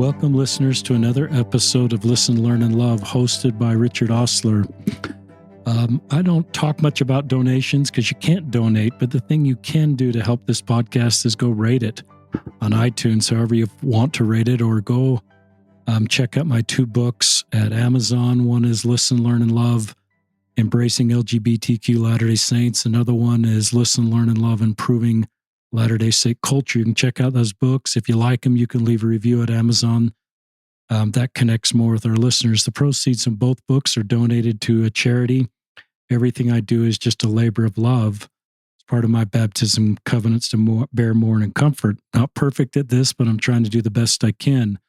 Welcome, listeners, to another episode of Listen, Learn, and Love, hosted by Richard Osler. I don't talk much about donations because you can't donate, but the thing you can do to help this podcast is go rate it on iTunes, however you want to rate it, or go check out my two books at Amazon. One is Listen, Learn, and Love, Embracing LGBTQ Latter-day Saints. Another one is Listen, Learn, and Love, Improving Latter-day Saint Culture. You can check out those books. If you like them, you can leave a review at Amazon. That connects more with our listeners. The proceeds from both books are donated to a charity. Everything I do is just a labor of love. It's part of my baptism covenants to bear, mourn, and comfort. Not perfect at this, but I'm trying to do the best I can.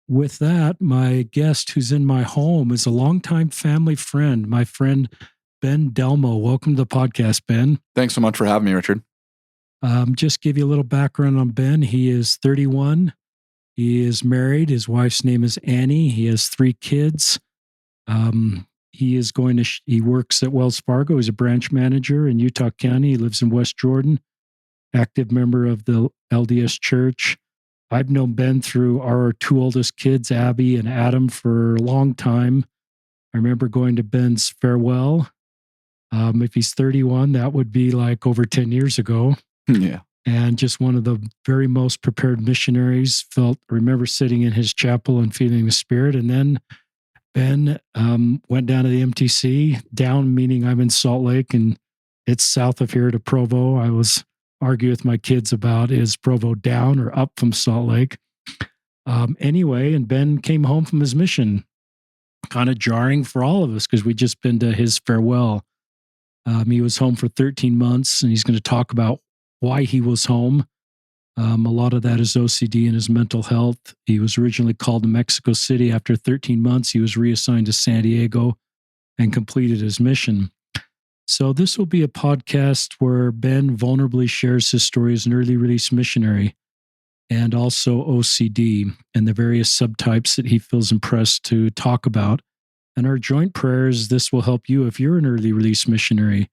With that, my guest who's in my home is a longtime family friend, my friend Ben Delmoe. Welcome to the podcast, Ben. Thanks so much for having me, Richard. Just give you a little background on Ben. He is 31. He is married. His wife's name is Anny. He has 3 kids. He works at Wells Fargo. He's a branch manager in Utah County. He lives in West Jordan, active member of the LDS Church. I've known Ben through our 2 oldest kids, Abby and Adam, for a long time. I remember going to Ben's farewell. If he's 31, that would be like over 10 years ago. Yeah. And just one of the very most prepared missionaries. Remember sitting in his chapel and feeling the Spirit. And then Ben went down to the MTC, down meaning I'm in Salt Lake and it's south of here to Provo. I was arguing with my kids about is Provo down or up from Salt Lake. Anyway, and Ben came home from his mission, kind of jarring for all of us because we'd just been to his farewell. He was home for 13 months and he's going to talk about why he was home. A lot of that is OCD and his mental health. He was originally called to Mexico City. After 13 months, he was reassigned to San Diego and completed his mission. So this will be a podcast where Ben vulnerably shares his story as an early release missionary and also OCD and the various subtypes that he feels impressed to talk about. And our joint prayers, this will help you if you're an early release missionary,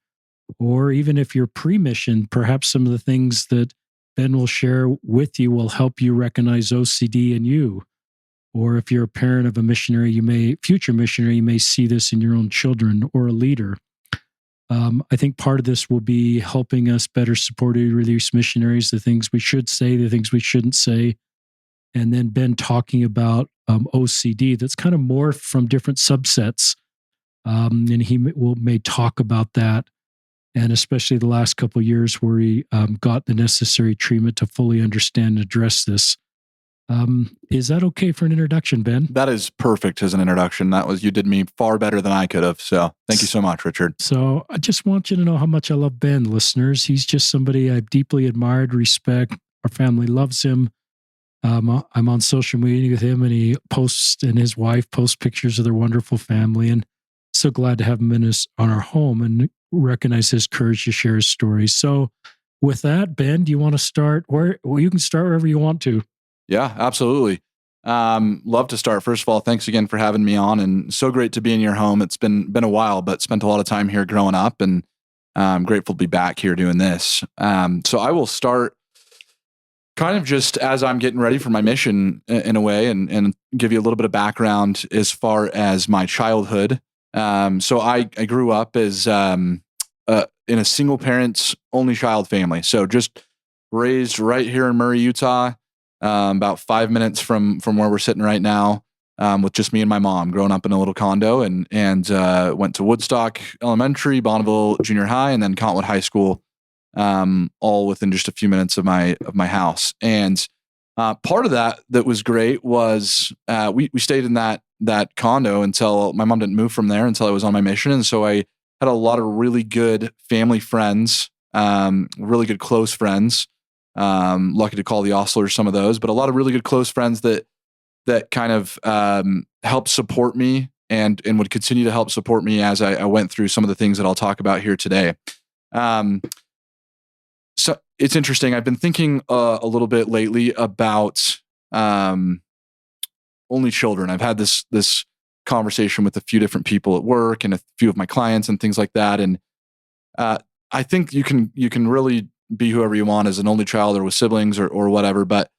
or even if you're pre-mission, perhaps some of the things that Ben will share with you will help you recognize OCD in you. Or if you're a parent of a missionary, future missionary, you may see this in your own children, or a leader. I think part of this will be helping us better support early release missionaries, the things we should say, the things we shouldn't say. And then Ben talking about OCD that's kind of morphed from different subsets. And he may talk about that. And especially the last couple of years where he got the necessary treatment to fully understand and address this. Is that okay for an introduction, Ben? That is perfect as an introduction. You did me far better than I could have. So thank you so much, Richard. So I just want you to know how much I love Ben, listeners. He's just somebody I've deeply admired, respect. Our family loves him. I'm on social media with him and his wife post pictures of their wonderful family. And so glad to have him on our home and recognize his courage to share his story. So with that, Ben, do you want to start you can start wherever you want to. Yeah, absolutely. Love to start. First of all, thanks again for having me on, and so great to be in your home. It's been a while, but spent a lot of time here growing up, and I'm grateful to be back here doing this. So I will start kind of just as I'm getting ready for my mission in a way, and give you a little bit of background as far as my childhood. So I grew up as in a single parents only child family. So just raised right here in Murray, Utah, about 5 minutes from where we're sitting right now, with just me and my mom, growing up in a little condo, and went to Woodstock Elementary, Bonneville Junior High, and then Cottonwood High School, all within just a few minutes of my house. And part of that was great was we stayed in that condo until my mom didn't move from there until I was on my mission. And so I had a lot of really good family friends, really good close friends. Lucky to call the Oslers some of those, but a lot of really good close friends that kind of helped support me and would continue to help support me as I went through some of the things that I'll talk about here today. So it's interesting. I've been thinking a little bit lately about only children. I've had this conversation with a few different people at work and a few of my clients and things like that. And I think you can really be whoever you want as an only child or with siblings or whatever. But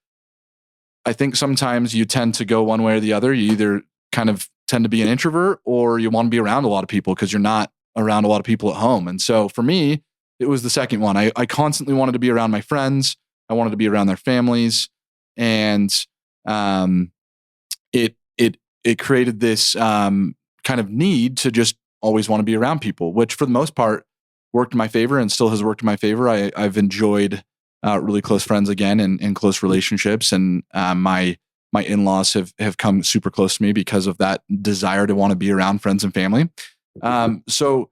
I think sometimes you tend to go one way or the other. You either kind of tend to be an introvert or you want to be around a lot of people because you're not around a lot of people at home. And so for me, it was the second one. I constantly wanted to be around my friends. I wanted to be around their families. And it created this kind of need to just always want to be around people, which for the most part worked in my favor and still has worked in my favor. I've enjoyed really close friends again and close relationships. And my in-laws have come super close to me because of that desire to want to be around friends and family. So,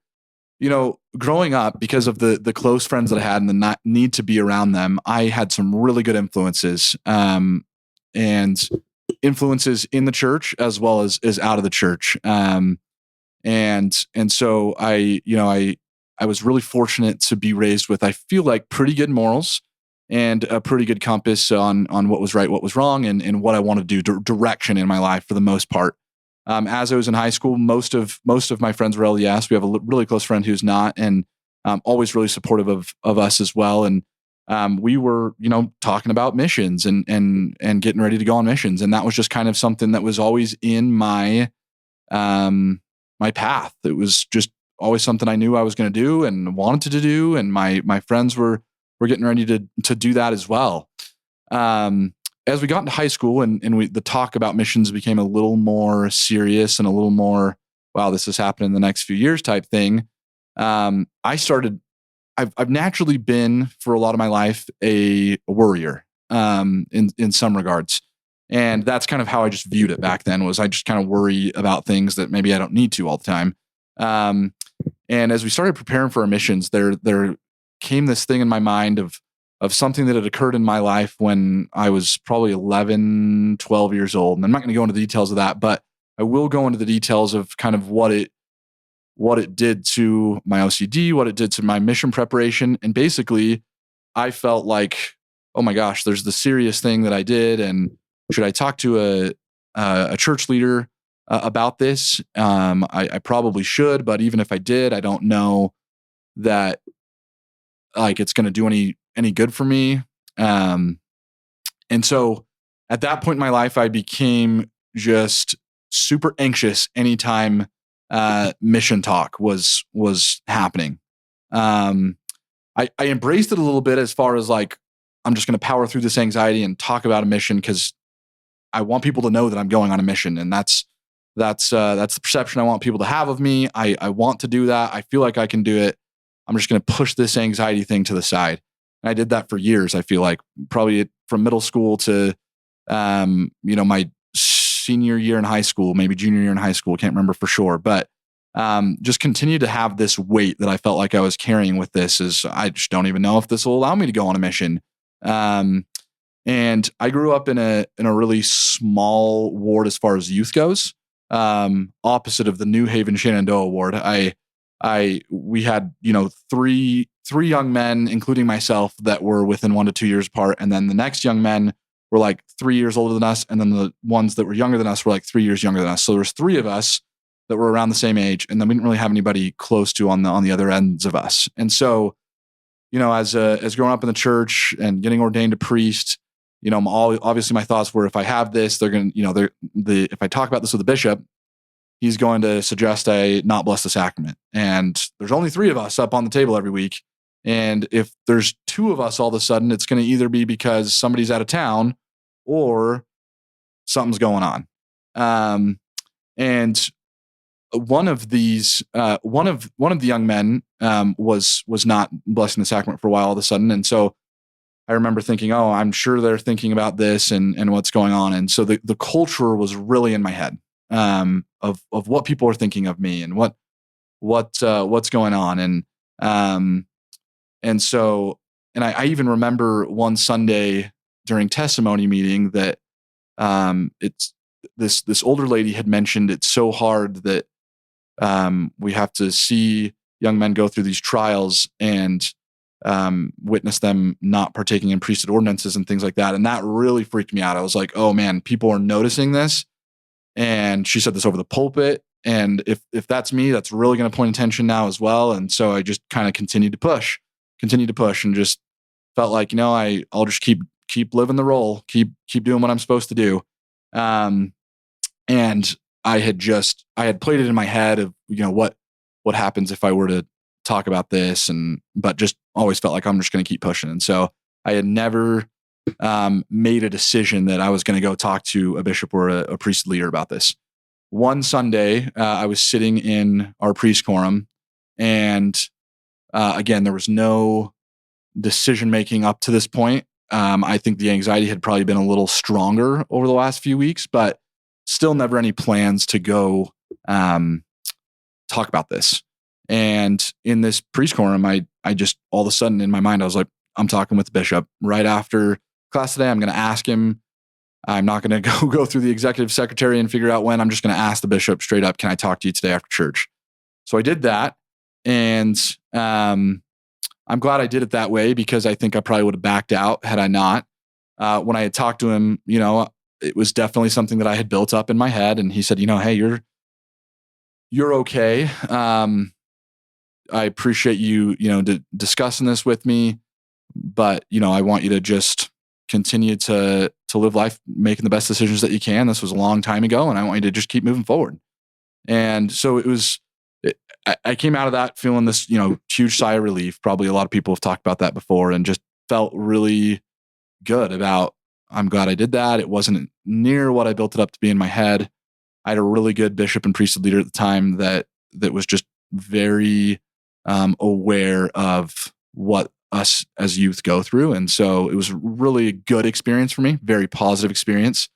growing up, because of the close friends that I had and the need to be around them, I had some really good influences, and influences in the church as well as out of the church. And so I was really fortunate to be raised with, I feel like, pretty good morals and a pretty good compass on what was right, what was wrong, and what I wanted to do, direction in my life for the most part. As I was in high school, most of my friends were LDS. We have a really close friend who's not, and always really supportive of us as well. And we were, talking about missions and getting ready to go on missions, and that was just kind of something that was always in my my path. It was just always something I knew I was going to do and wanted to do, and my friends were getting ready to do that as well. As we got into high school and the talk about missions became a little more serious and a little more, wow, this is happening in the next few years type thing. I've naturally been, for a lot of my life, a worrier, in some regards. And that's kind of how I just viewed it back then, was I just kind of worry about things that maybe I don't need to all the time. And as we started preparing for our missions, there came this thing in my mind of something that had occurred in my life when I was probably 11, 12 years old. And I'm not going to go into the details of that, but I will go into the details of kind of what it did to my OCD, what it did to my mission preparation. And basically, I felt like, oh my gosh, there's the serious thing that I did. And should I talk to a church leader about this? I probably should, but even if I did, I don't know that like it's going to do any good for me. And so at that point in my life, I became just super anxious anytime mission talk was happening. I embraced it a little bit as far as like, I'm just going to power through this anxiety and talk about a mission because I want people to know that I'm going on a mission. And that's the perception I want people to have of me. I want to do that. I feel like I can do it. I'm just going to push this anxiety thing to the side. And I did that for years. I feel like probably from middle school to, my senior year in high school, maybe junior year in high school. Can't remember for sure, but just continue to have this weight that I felt like I was carrying with this. Is I just don't even know if this will allow me to go on a mission. And I grew up in a really small ward as far as youth goes, opposite of the New Haven Shenandoah ward. We had, three young men, including myself, that were within 1 to 2 years apart. And then the next young men were like 3 years older than us. And then the ones that were younger than us were like 3 years younger than us. So there's three of us that were around the same age. And then we didn't really have anybody close to on the other ends of us. And so, as growing up in the church and getting ordained a priest, obviously my thoughts were, if I have this, they're going to, if I talk about this with the bishop, he's going to suggest I not bless the sacrament. And there's only three of us up on the table every week. And if there's two of us, all of a sudden, it's going to either be because somebody's out of town or something's going on. And one of these, one of the young men was not blessing the sacrament for a while all of a sudden. And so I remember thinking, oh, I'm sure they're thinking about this and what's going on. And so the culture was really in my head, of what people are thinking of me and what's going on. And so I even remember one Sunday during testimony meeting that it's this older lady had mentioned it's so hard that we have to see young men go through these trials and witness them not partaking in priesthood ordinances and things like that. And that really freaked me out. I was like, oh man, people are noticing this. And she said this over the pulpit. And if that's me, that's really going to point attention now as well. And so I just kind of continued to push and just felt like, I'll just keep keep living the role, keep doing what I'm supposed to do. And I had played it in my head of, what happens if I were to talk about this, but just always felt like I'm just going to keep pushing. And so I had never made a decision that I was going to go talk to a bishop or a priest leader about this. One Sunday, I was sitting in our priest quorum, and again, there was no decision making up to this point. I think the anxiety had probably been a little stronger over the last few weeks, but still never any plans to go talk about this. And in this priest quorum, I just all of a sudden in my mind, I was like, I'm talking with the bishop right after class today. I'm going to ask him. I'm not going to go through the executive secretary and figure out when. I'm just going to ask the bishop straight up, can I talk to you today after church? So I did that. And I'm glad I did it that way, because I think I probably would have backed out had I not. When I had talked to him, it was definitely something that I had built up in my head. And he said, hey, you're okay. I appreciate you, discussing this with me, but, I want you to just continue to live life, making the best decisions that you can. This was a long time ago, and I want you to just keep moving forward. And so I came out of that feeling this, huge sigh of relief. Probably a lot of people have talked about that before, and just felt really good about, I'm glad I did that. It wasn't near what I built it up to be in my head. I had a really good bishop and priesthood leader at the time that was just very aware of what us as youth go through. And so it was really a good experience for me, very positive experience.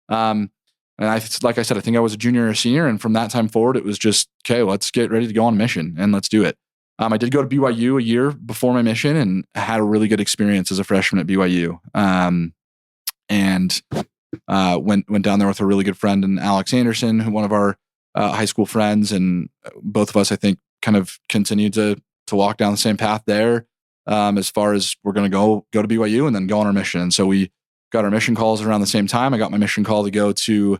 And like I said, I think I was a junior or a senior. And from that time forward, it was just, okay, let's get ready to go on a mission and let's do it. I did go to BYU a year before my mission and had a really good experience as a freshman at BYU. And went down there with a really good friend, and Alex Anderson, who one of our high school friends, and both of us, I think, kind of continued to walk down the same path there, as far as we're going to go to BYU and then go on our mission. And so we got our mission calls around the same time. I got my mission call to go to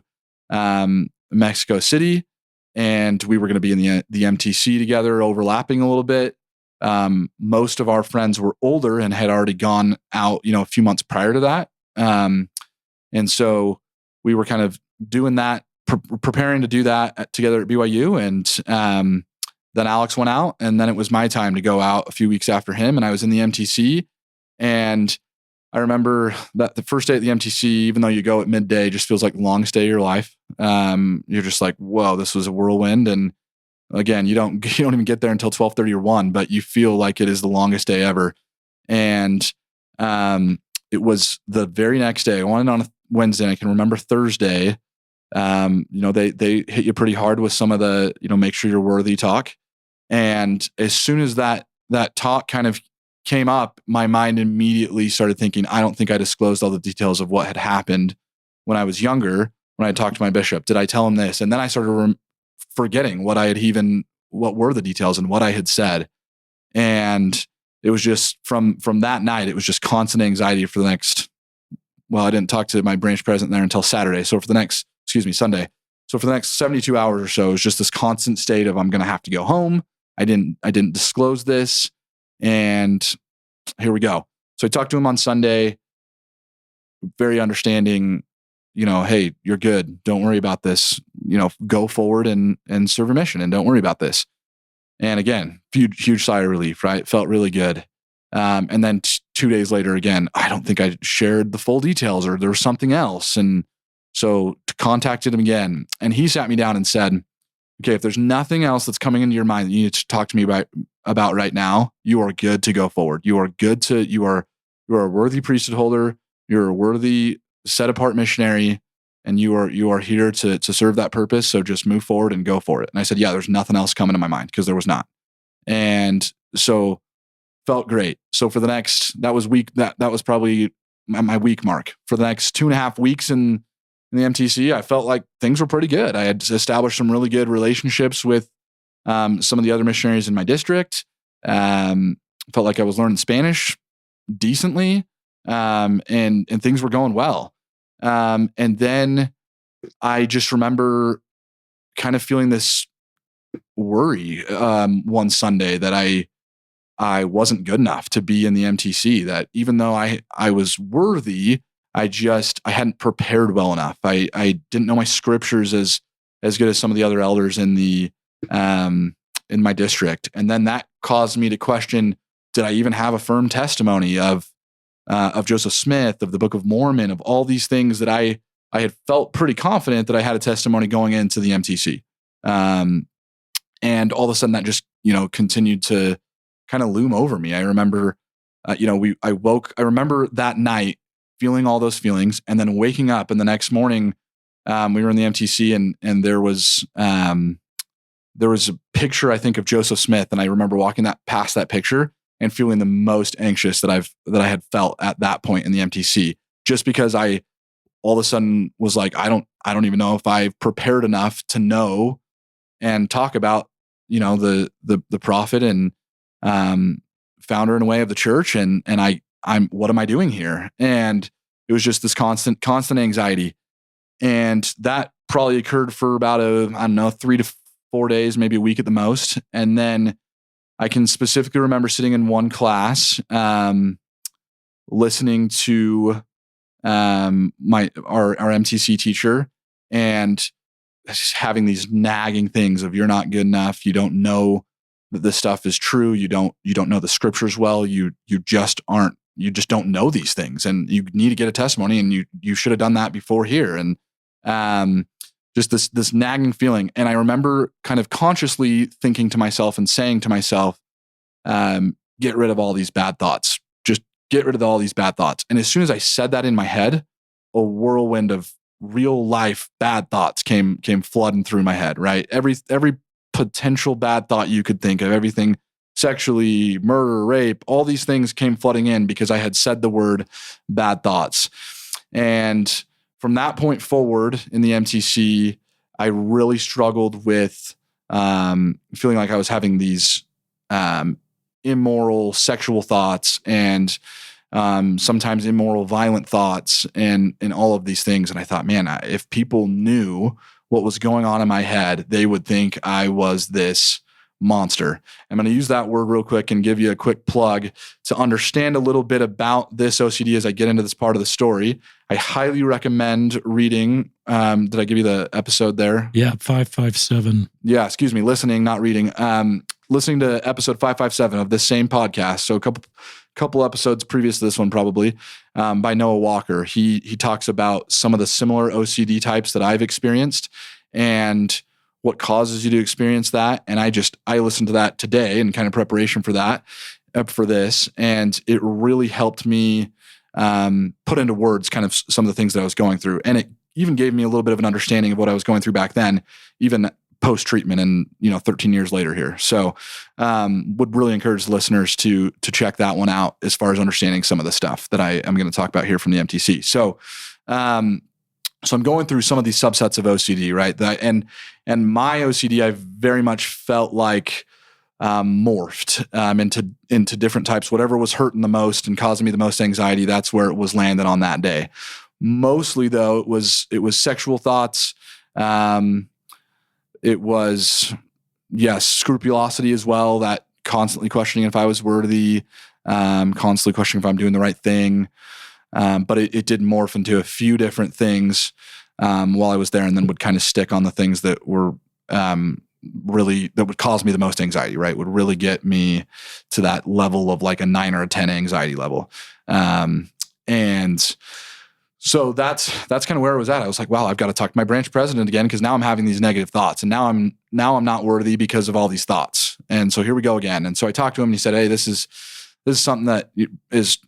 Mexico City, and we were going to be in the MTC together, overlapping a little bit. Most of our friends were older and had already gone out, a few months prior to that. And so we were kind of doing that, preparing to do that together at BYU. And then Alex went out, and then it was my time to go out a few weeks after him. And I was in the MTC. And I remember that the first day at the MTC, even though you go at midday, just feels like the longest day of your life. You're just like, whoa, this was a whirlwind. And again, you don't even get there until 12:30 or 1, but you feel like it is the longest day ever. And it was the very next day. I went on a Wednesday. I can remember Thursday. They hit you pretty hard with some of the, make sure you're worthy talk. And as soon as that talk kind of came up, my mind immediately started thinking, I don't think I disclosed all the details of what had happened when I was younger, when I talked to my bishop. Did I tell him this? And then I started forgetting what were the details and what I had said. And it was just from that night, it was just constant anxiety for the next, I didn't talk to my branch president there until Saturday. So Sunday. So for the next 72 hours or so, it was just this constant state of, I'm going to have to go home. I didn't disclose this. And here we go. So I talked to him on Sunday, very understanding, hey, you're good. Don't worry about this. Go forward and serve your mission, and don't worry about this. And again, huge sigh of relief, right? Felt really good. And then 2 days later, again, I don't think I shared the full details, or there was something else. And so contacted him again, and he sat me down and said, okay, if there's nothing else that's coming into your mind that you need to talk to me about right now, you are good to go forward. You are a worthy priesthood holder. You're a worthy set apart missionary, and you are here to serve that purpose. So just move forward and go for it. And I said, yeah, there's nothing else coming to my mind, because there was not. And so felt great. So for the next, that was probably my week mark. For the next 2.5 weeks in the MTC, I felt like things were pretty good. I had established some really good relationships with some of the other missionaries in my district. Felt like I was learning Spanish decently, and things were going well. And then I just remember kind of feeling this worry one Sunday that I I wasn't good enough to be in the MTC, that even though I was worthy, I hadn't prepared well enough. I didn't know my scriptures as good as some of the other elders in my district. And then that caused me to question, did I even have a firm testimony of Joseph Smith, of the Book of Mormon, of all these things that I had felt pretty confident that I had a testimony going into the MTC. And all of a sudden that just, continued to kind of loom over me. I remember, I remember that night feeling all those feelings, and then waking up, and the next morning, we were in the MTC, and there was a picture, I think, of Joseph Smith. And I remember walking past that picture and feeling the most anxious that I had felt at that point in the MTC, just because I all of a sudden was like, I don't even know if I've prepared enough to know and talk about, the prophet and founder in a way of the church. And I'm what am I doing here? And it was just this constant anxiety. And that probably occurred for about 3 to 4 days, maybe a week at the most. And then I can specifically remember sitting in one class, listening to our MTC teacher, and just having these nagging things of, you're not good enough. You don't know that this stuff is true. You don't know the scriptures well. You just don't know these things, and you need to get a testimony, and you should have done that before here. And just this nagging feeling. And I remember kind of consciously thinking to myself and saying to myself, get rid of all these bad thoughts. Just get rid of all these bad thoughts. And as soon as I said that in my head, a whirlwind of real life bad thoughts came flooding through my head, right? Every potential bad thought you could think of, everything sexually, murder, rape, all these things came flooding in because I had said the word bad thoughts. And from that point forward in the MTC, I really struggled with feeling like I was having these immoral sexual thoughts, and sometimes immoral violent thoughts, and all of these things. And I thought, man, if people knew what was going on in my head, they would think I was this monster. I'm going to use that word real quick and give you a quick plug to understand a little bit about this OCD as I get into this part of the story. I highly recommend reading. Did I give you the episode there? Yeah, 557. Yeah, excuse me, listening, not reading. Listening to episode 557 of this same podcast. So a couple episodes previous to this one, probably, by Noah Walker. He talks about some of the similar OCD types that I've experienced and what causes you to experience that. And I listened to that today in kind of preparation for that, for this. And it really helped me put into words kind of some of the things that I was going through. And it even gave me a little bit of an understanding of what I was going through back then, even post-treatment and 13 years later here. So would really encourage listeners to check that one out as far as understanding some of the stuff that I am going to talk about here from the MTC. So I'm going through some of these subsets of OCD, right? And my OCD, I very much felt like morphed into different types. Whatever was hurting the most and causing me the most anxiety, that's where it was landed on that day. Mostly, though, it was sexual thoughts. It was, yes, scrupulosity as well, that constantly questioning if I was worthy, constantly questioning if I'm doing the right thing. But it did morph into a few different things while I was there, and then would kind of stick on the things that were that would cause me the most anxiety, right? Would really get me to that level of like a 9 or a 10 anxiety level. And so that's kind of where I was at. I was like, wow, I've got to talk to my branch president again, because now I'm having these negative thoughts, and now I'm not worthy because of all these thoughts. And so here we go again. And so I talked to him, and he said, hey, this is something that is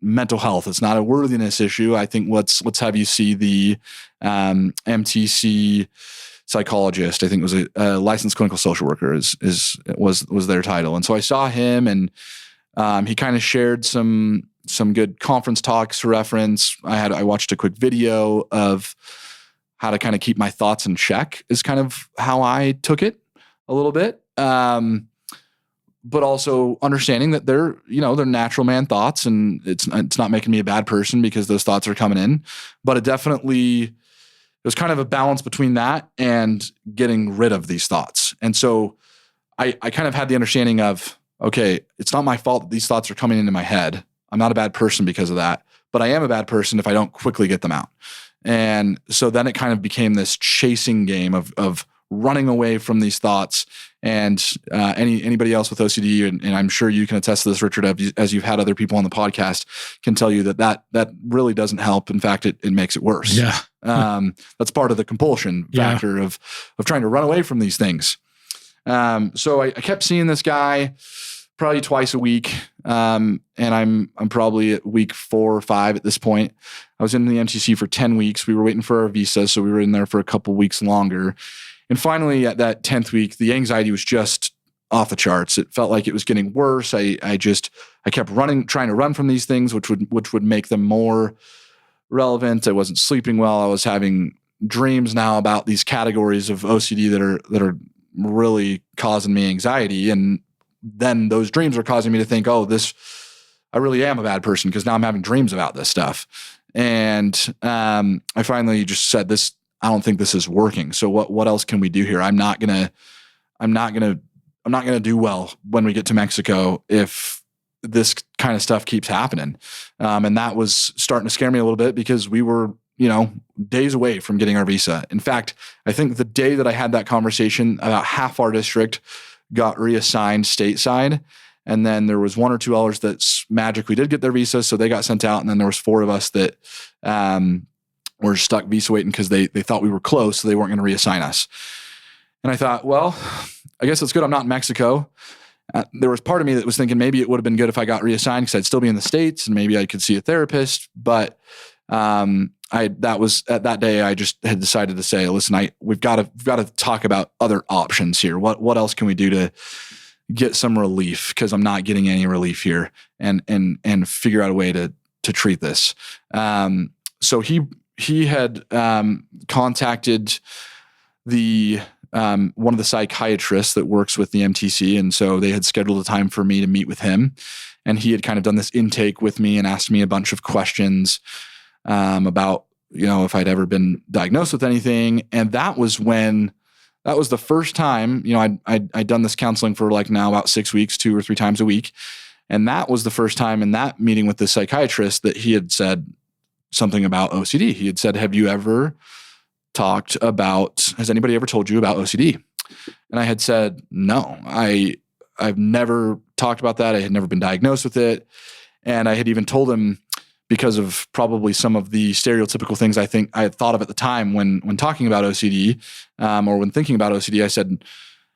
mental health. It's not a worthiness issue. I think let's have you see the MTC psychologist. I think it was a licensed clinical social worker was their title. And so I saw him, and he kind of shared some good conference talks to reference. I watched a quick video of how to kind of keep my thoughts in check, is kind of how I took it a little bit. But also understanding that they're natural man thoughts, and it's not making me a bad person because those thoughts are coming in. But it was kind of a balance between that and getting rid of these thoughts. And so I kind of had the understanding of, okay, it's not my fault that these thoughts are coming into my head. I'm not a bad person because of that, but I am a bad person if I don't quickly get them out. And so then it kind of became this chasing game of running away from these thoughts. And anybody else with OCD, and I'm sure you can attest to this, Richard, as you've had other people on the podcast, can tell you that really doesn't help. In fact, it makes it worse. Yeah. That's part of the compulsion factor of trying to run away from these things. So I kept seeing this guy probably twice a week. And I'm probably at week 4 or 5 at this point. I was in the MTC for 10 weeks. We were waiting for our visa, so we were in there for a couple weeks longer. And finally, at that 10th week, the anxiety was just off the charts. It felt like it was getting worse. I kept trying to run from these things, which would make them more relevant. I wasn't sleeping well. I was having dreams now about these categories of OCD that are really causing me anxiety. And then those dreams are causing me to think, I really am a bad person because now I'm having dreams about this stuff. And I finally just said, I don't think this is working. So what else can we do here? I'm not gonna do well when we get to Mexico if this kind of stuff keeps happening. And that was starting to scare me a little bit because we were, days away from getting our visa. In fact, I think the day that I had that conversation, about half our district got reassigned stateside. And then there was 1 or 2 others that magically did get their visa. So they got sent out. And then there was 4 of us that were stuck visa waiting because they thought we were close. So they weren't going to reassign us. And I thought, well, I guess it's good I'm not in Mexico. There was part of me that was thinking maybe it would have been good if I got reassigned because I'd still be in the States and maybe I could see a therapist. But that day I just had decided to say, listen, we've got to talk about other options here. What else can we do to get some relief? Because I'm not getting any relief here, and figure out a way to treat this. So he had contacted one of the psychiatrists that works with the MTC. And so they had scheduled a time for me to meet with him. And he had kind of done this intake with me and asked me a bunch of questions about, if I'd ever been diagnosed with anything. And that was the first time, I'd done this counseling for now about 6 weeks, 2 or 3 times a week. And that was the first time in that meeting with the psychiatrist that he had said something about OCD. He had said, has anybody ever told you about OCD? And I had said, no, I've never talked about that. I had never been diagnosed with it. And I had even told him, because of probably some of the stereotypical things I think I had thought of at the time when talking about OCD, or when thinking about OCD, I said,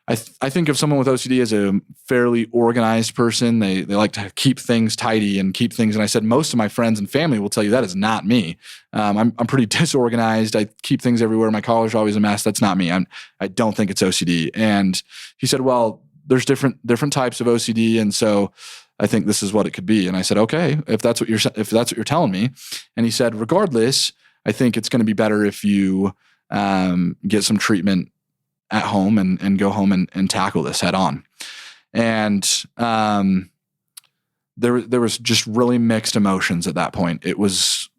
I think of someone with OCD as a fairly organized person. They like to keep things tidy and keep things. And I said, most of my friends and family will tell you that is not me. I'm pretty disorganized. I keep things everywhere. My collar's always a mess. That's not me. I don't think it's OCD. And he said, well, there's different types of OCD. And so I think this is what it could be. And I said, okay, if that's what you're telling me. And he said, regardless, I think it's going to be better if you get some treatment at home and go home and tackle this head on. And there was just really mixed emotions at that point. It was,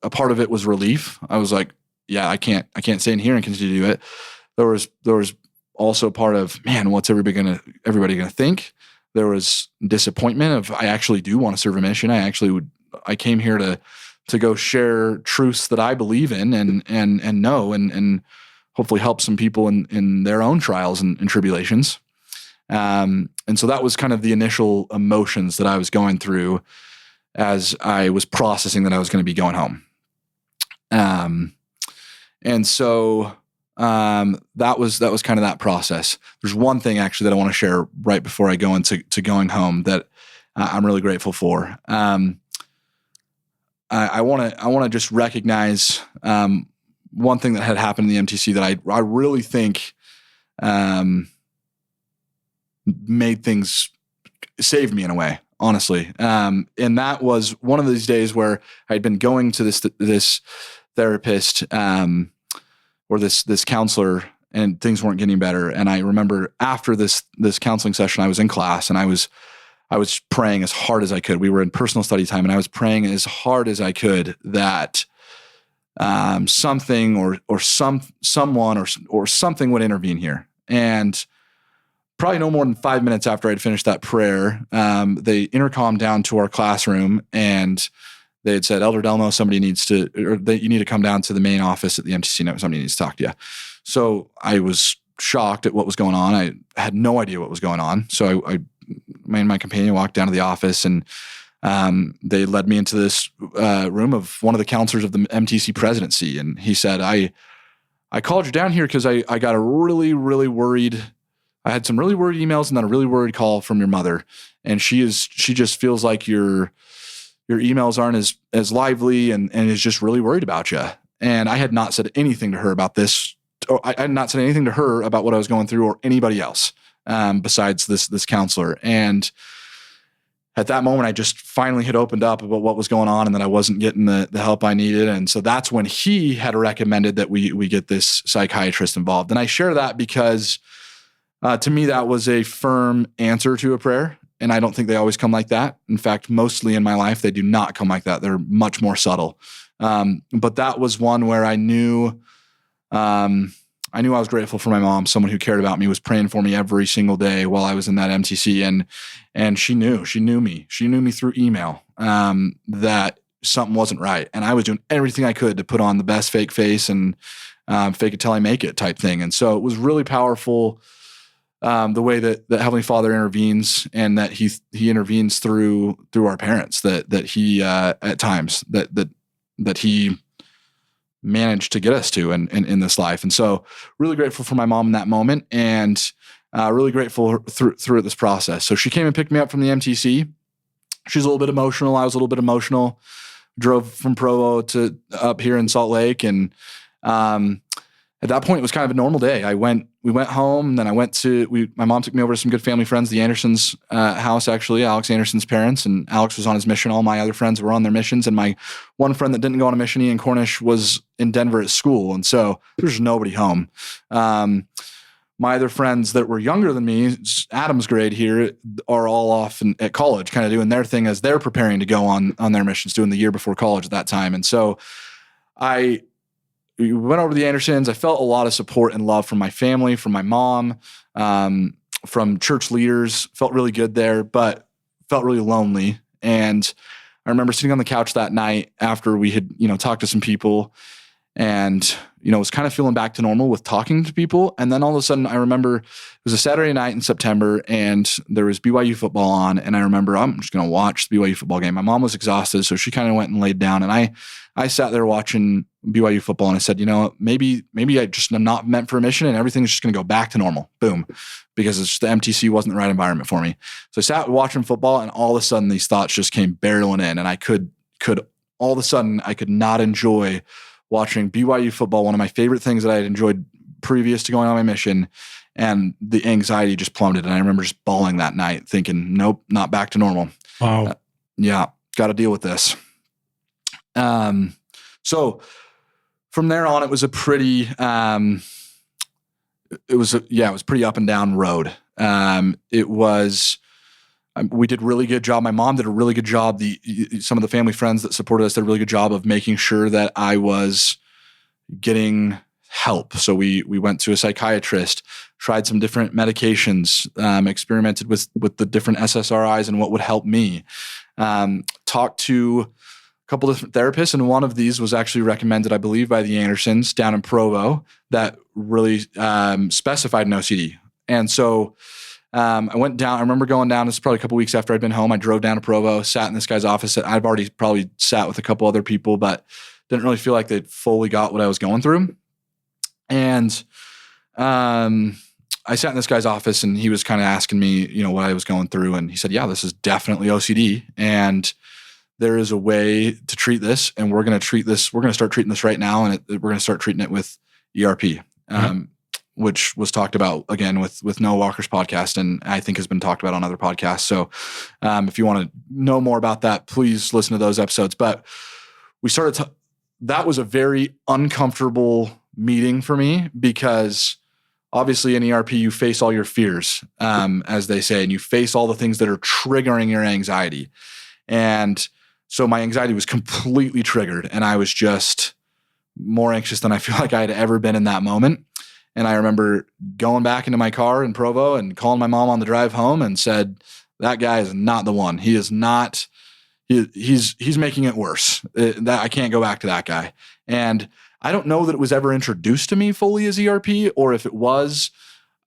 a part of it was relief. I was like, yeah, I can't stay in here and continue to do it. There was also part of, man, what's everybody gonna think? There was disappointment of, I actually do want to serve a mission. I came here to go share truths that I believe in and know and hopefully help some people in their own trials and tribulations. And so that was kind of the initial emotions that I was going through as I was processing that I was going to be going home. And so that was kind of that process. There's one thing actually that I want to share right before I go into going home that I'm really grateful for. I want to just recognize one thing that had happened in the MTC that I really think saved me in a way, honestly. And that was one of these days where I'd been going to this therapist or this counselor, and things weren't getting better. And I remember after this counseling session, I was in class and I was praying as hard as I could. We were in personal study time, and I was praying as hard as I could that something or someone or something would intervene here. And probably no more than 5 minutes after I'd finished that prayer, they intercom down to our classroom, and they had said, Elder Delmoe, you need to come down to the main office at the MTC. Somebody needs to talk to you. So I was shocked at what was going on. I had no idea what was going on. So me and my companion walked down to the office, and they led me into this room of one of the counselors of the MTC presidency. And he said, I called you down here because I got a really, really worried. I had some really worried emails and then a really worried call from your mother. And she just feels like your emails aren't as lively and is just really worried about you. And I had not said anything to her about this. Or I had not said anything to her about what I was going through or anybody else besides this counselor. And at that moment, I just finally had opened up about what was going on and that I wasn't getting the help I needed. And so that's when he had recommended that we get this psychiatrist involved. And I share that because to me, that was a firm answer to a prayer. And I don't think they always come like that. In fact, mostly in my life, they do not come like that. They're much more subtle. But that was one where I knew I was grateful for my mom, someone who cared about me, was praying for me every single day while I was in that MTC. And she knew me through email, that something wasn't right. And I was doing everything I could to put on the best fake face and fake it till I make it type thing. And so it was really powerful, the way that Heavenly Father intervenes, and that he intervenes through our parents, that he, at times that he managed to get us to in this life. And so really grateful for my mom in that moment, and really grateful through this process. So she came and picked me up from the MTC. She's a little bit emotional. I was a little bit emotional. Drove from Provo to up here in Salt Lake. And at that point, it was kind of a normal day. We went home, and then my mom took me over to some good family friends, the Andersons' house, actually, Alex Anderson's parents. And Alex was on his mission. All my other friends were on their missions. And my one friend that didn't go on a mission, Ian Cornish, was in Denver at school. And so there's nobody home. My other friends that were younger than me, Adam's grade here, are all off at college, kind of doing their thing as they're preparing to go on their missions, doing the year before college at that time. And so we went over to the Andersons. I felt a lot of support and love from my family, from my mom, from church leaders. Felt really good there, but felt really lonely. And I remember sitting on the couch that night after we had, talked to some people, and, was kind of feeling back to normal with talking to people. And then all of a sudden, I remember it was a Saturday night in September, and there was BYU football on. And I remember I'm just going to watch the BYU football game. My mom was exhausted, so she kind of went and laid down. And I sat there watching BYU football, and I said, maybe I just am not meant for a mission, and everything's just going to go back to normal. Boom. Because it's just, the MTC wasn't the right environment for me. So I sat watching football, and all of a sudden these thoughts just came barreling in, and I could all of a sudden I could not enjoy watching BYU football, one of my favorite things that I had enjoyed previous to going on my mission, and the anxiety just plummeted. And I remember just bawling that night thinking, nope, not back to normal. Wow. Yeah, got to deal with this. So from there on, it was a pretty, it was pretty up and down road. We did a really good job. My mom did a really good job. Some of the family friends that supported us did a really good job of making sure that I was getting help. So we went to a psychiatrist, tried some different medications, experimented with the different SSRIs and what would help me. Talked to a couple different therapists, and one of these was actually recommended, I believe, by the Andersons down in Provo, that really specified an OCD. And so I went down. I remember going down. This is probably a couple weeks after I'd been home. I drove down to Provo, sat in this guy's office. I've already probably sat with a couple other people, but didn't really feel like they'd fully got what I was going through. And I sat in this guy's office, and he was kind of asking me, what I was going through. And he said, yeah, this is definitely OCD. And there is a way to treat this, and we're going to treat this. We're going to start treating this right now. And we're going to start treating it with ERP. Which was talked about again with Noah Walker's podcast, and I think has been talked about on other podcasts. So if you want to know more about that, please listen to those episodes. But we started that was a very uncomfortable meeting for me, because obviously in ERP, you face all your fears, as they say, and you face all the things that are triggering your anxiety. And so my anxiety was completely triggered, and I was just more anxious than I feel like I had ever been in that moment. And I remember going back into my car in Provo and calling my mom on the drive home and said, that guy is not the one. He is not, he's making it worse. That I can't go back to that guy. And I don't know that it was ever introduced to me fully as ERP, or if it was,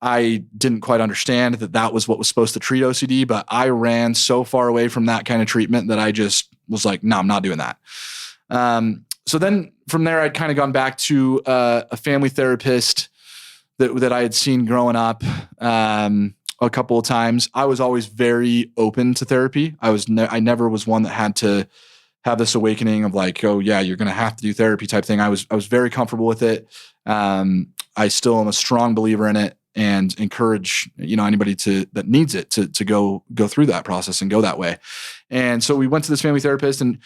I didn't quite understand that was what was supposed to treat OCD, but I ran so far away from that kind of treatment that I just was like, no, I'm not doing that. So then from there, I'd kind of gone back to a family therapist that I had seen growing up a couple of times. I was always very open to therapy. I never was one that had to have this awakening of like, oh yeah, you're going to have to do therapy type thing. I was very comfortable with it. I still am a strong believer in it and encourage, anybody that needs it to go through that process and go that way. And so we went to this family therapist, and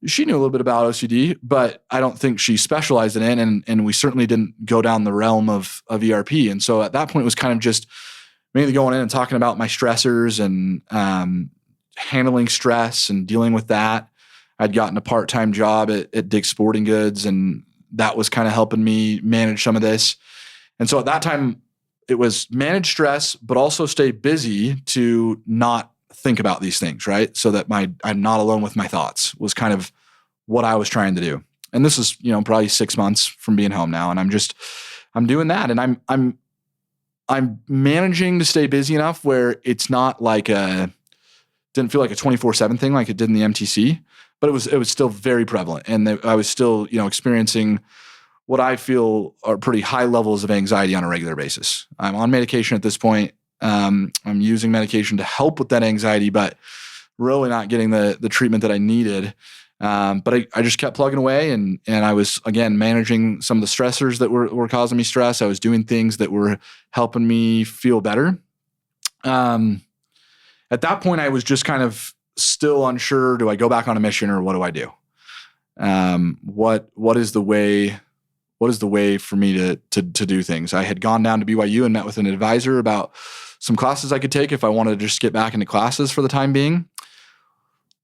she knew a little bit about OCD, but I don't think she specialized in it. And we certainly didn't go down the realm of ERP. And so at that point, it was kind of just mainly going in and talking about my stressors and handling stress and dealing with that. I'd gotten a part-time job at Dick's Sporting Goods, and that was kind of helping me manage some of this. And so at that time, it was manage stress, but also stay busy to not think about these things, right? So that I'm not alone with my thoughts was kind of what I was trying to do. And this is, probably 6 months from being home now. And I'm doing that. And I'm managing to stay busy enough where it's not like didn't feel like a 24/7 thing like it did in the MTC, but it was still very prevalent. And I was still, experiencing what I feel are pretty high levels of anxiety on a regular basis. I'm on medication at this point. I'm using medication to help with that anxiety, but really not getting the treatment that I needed. But I just kept plugging away, and I was, again, managing some of the stressors that were causing me stress. I was doing things that were helping me feel better. At that point, I was just kind of still unsure. Do I go back on a mission, or what do I do? What is the way? What is the way for me to do things? I had gone down to BYU and met with an advisor about some classes I could take if I wanted to just get back into classes for the time being.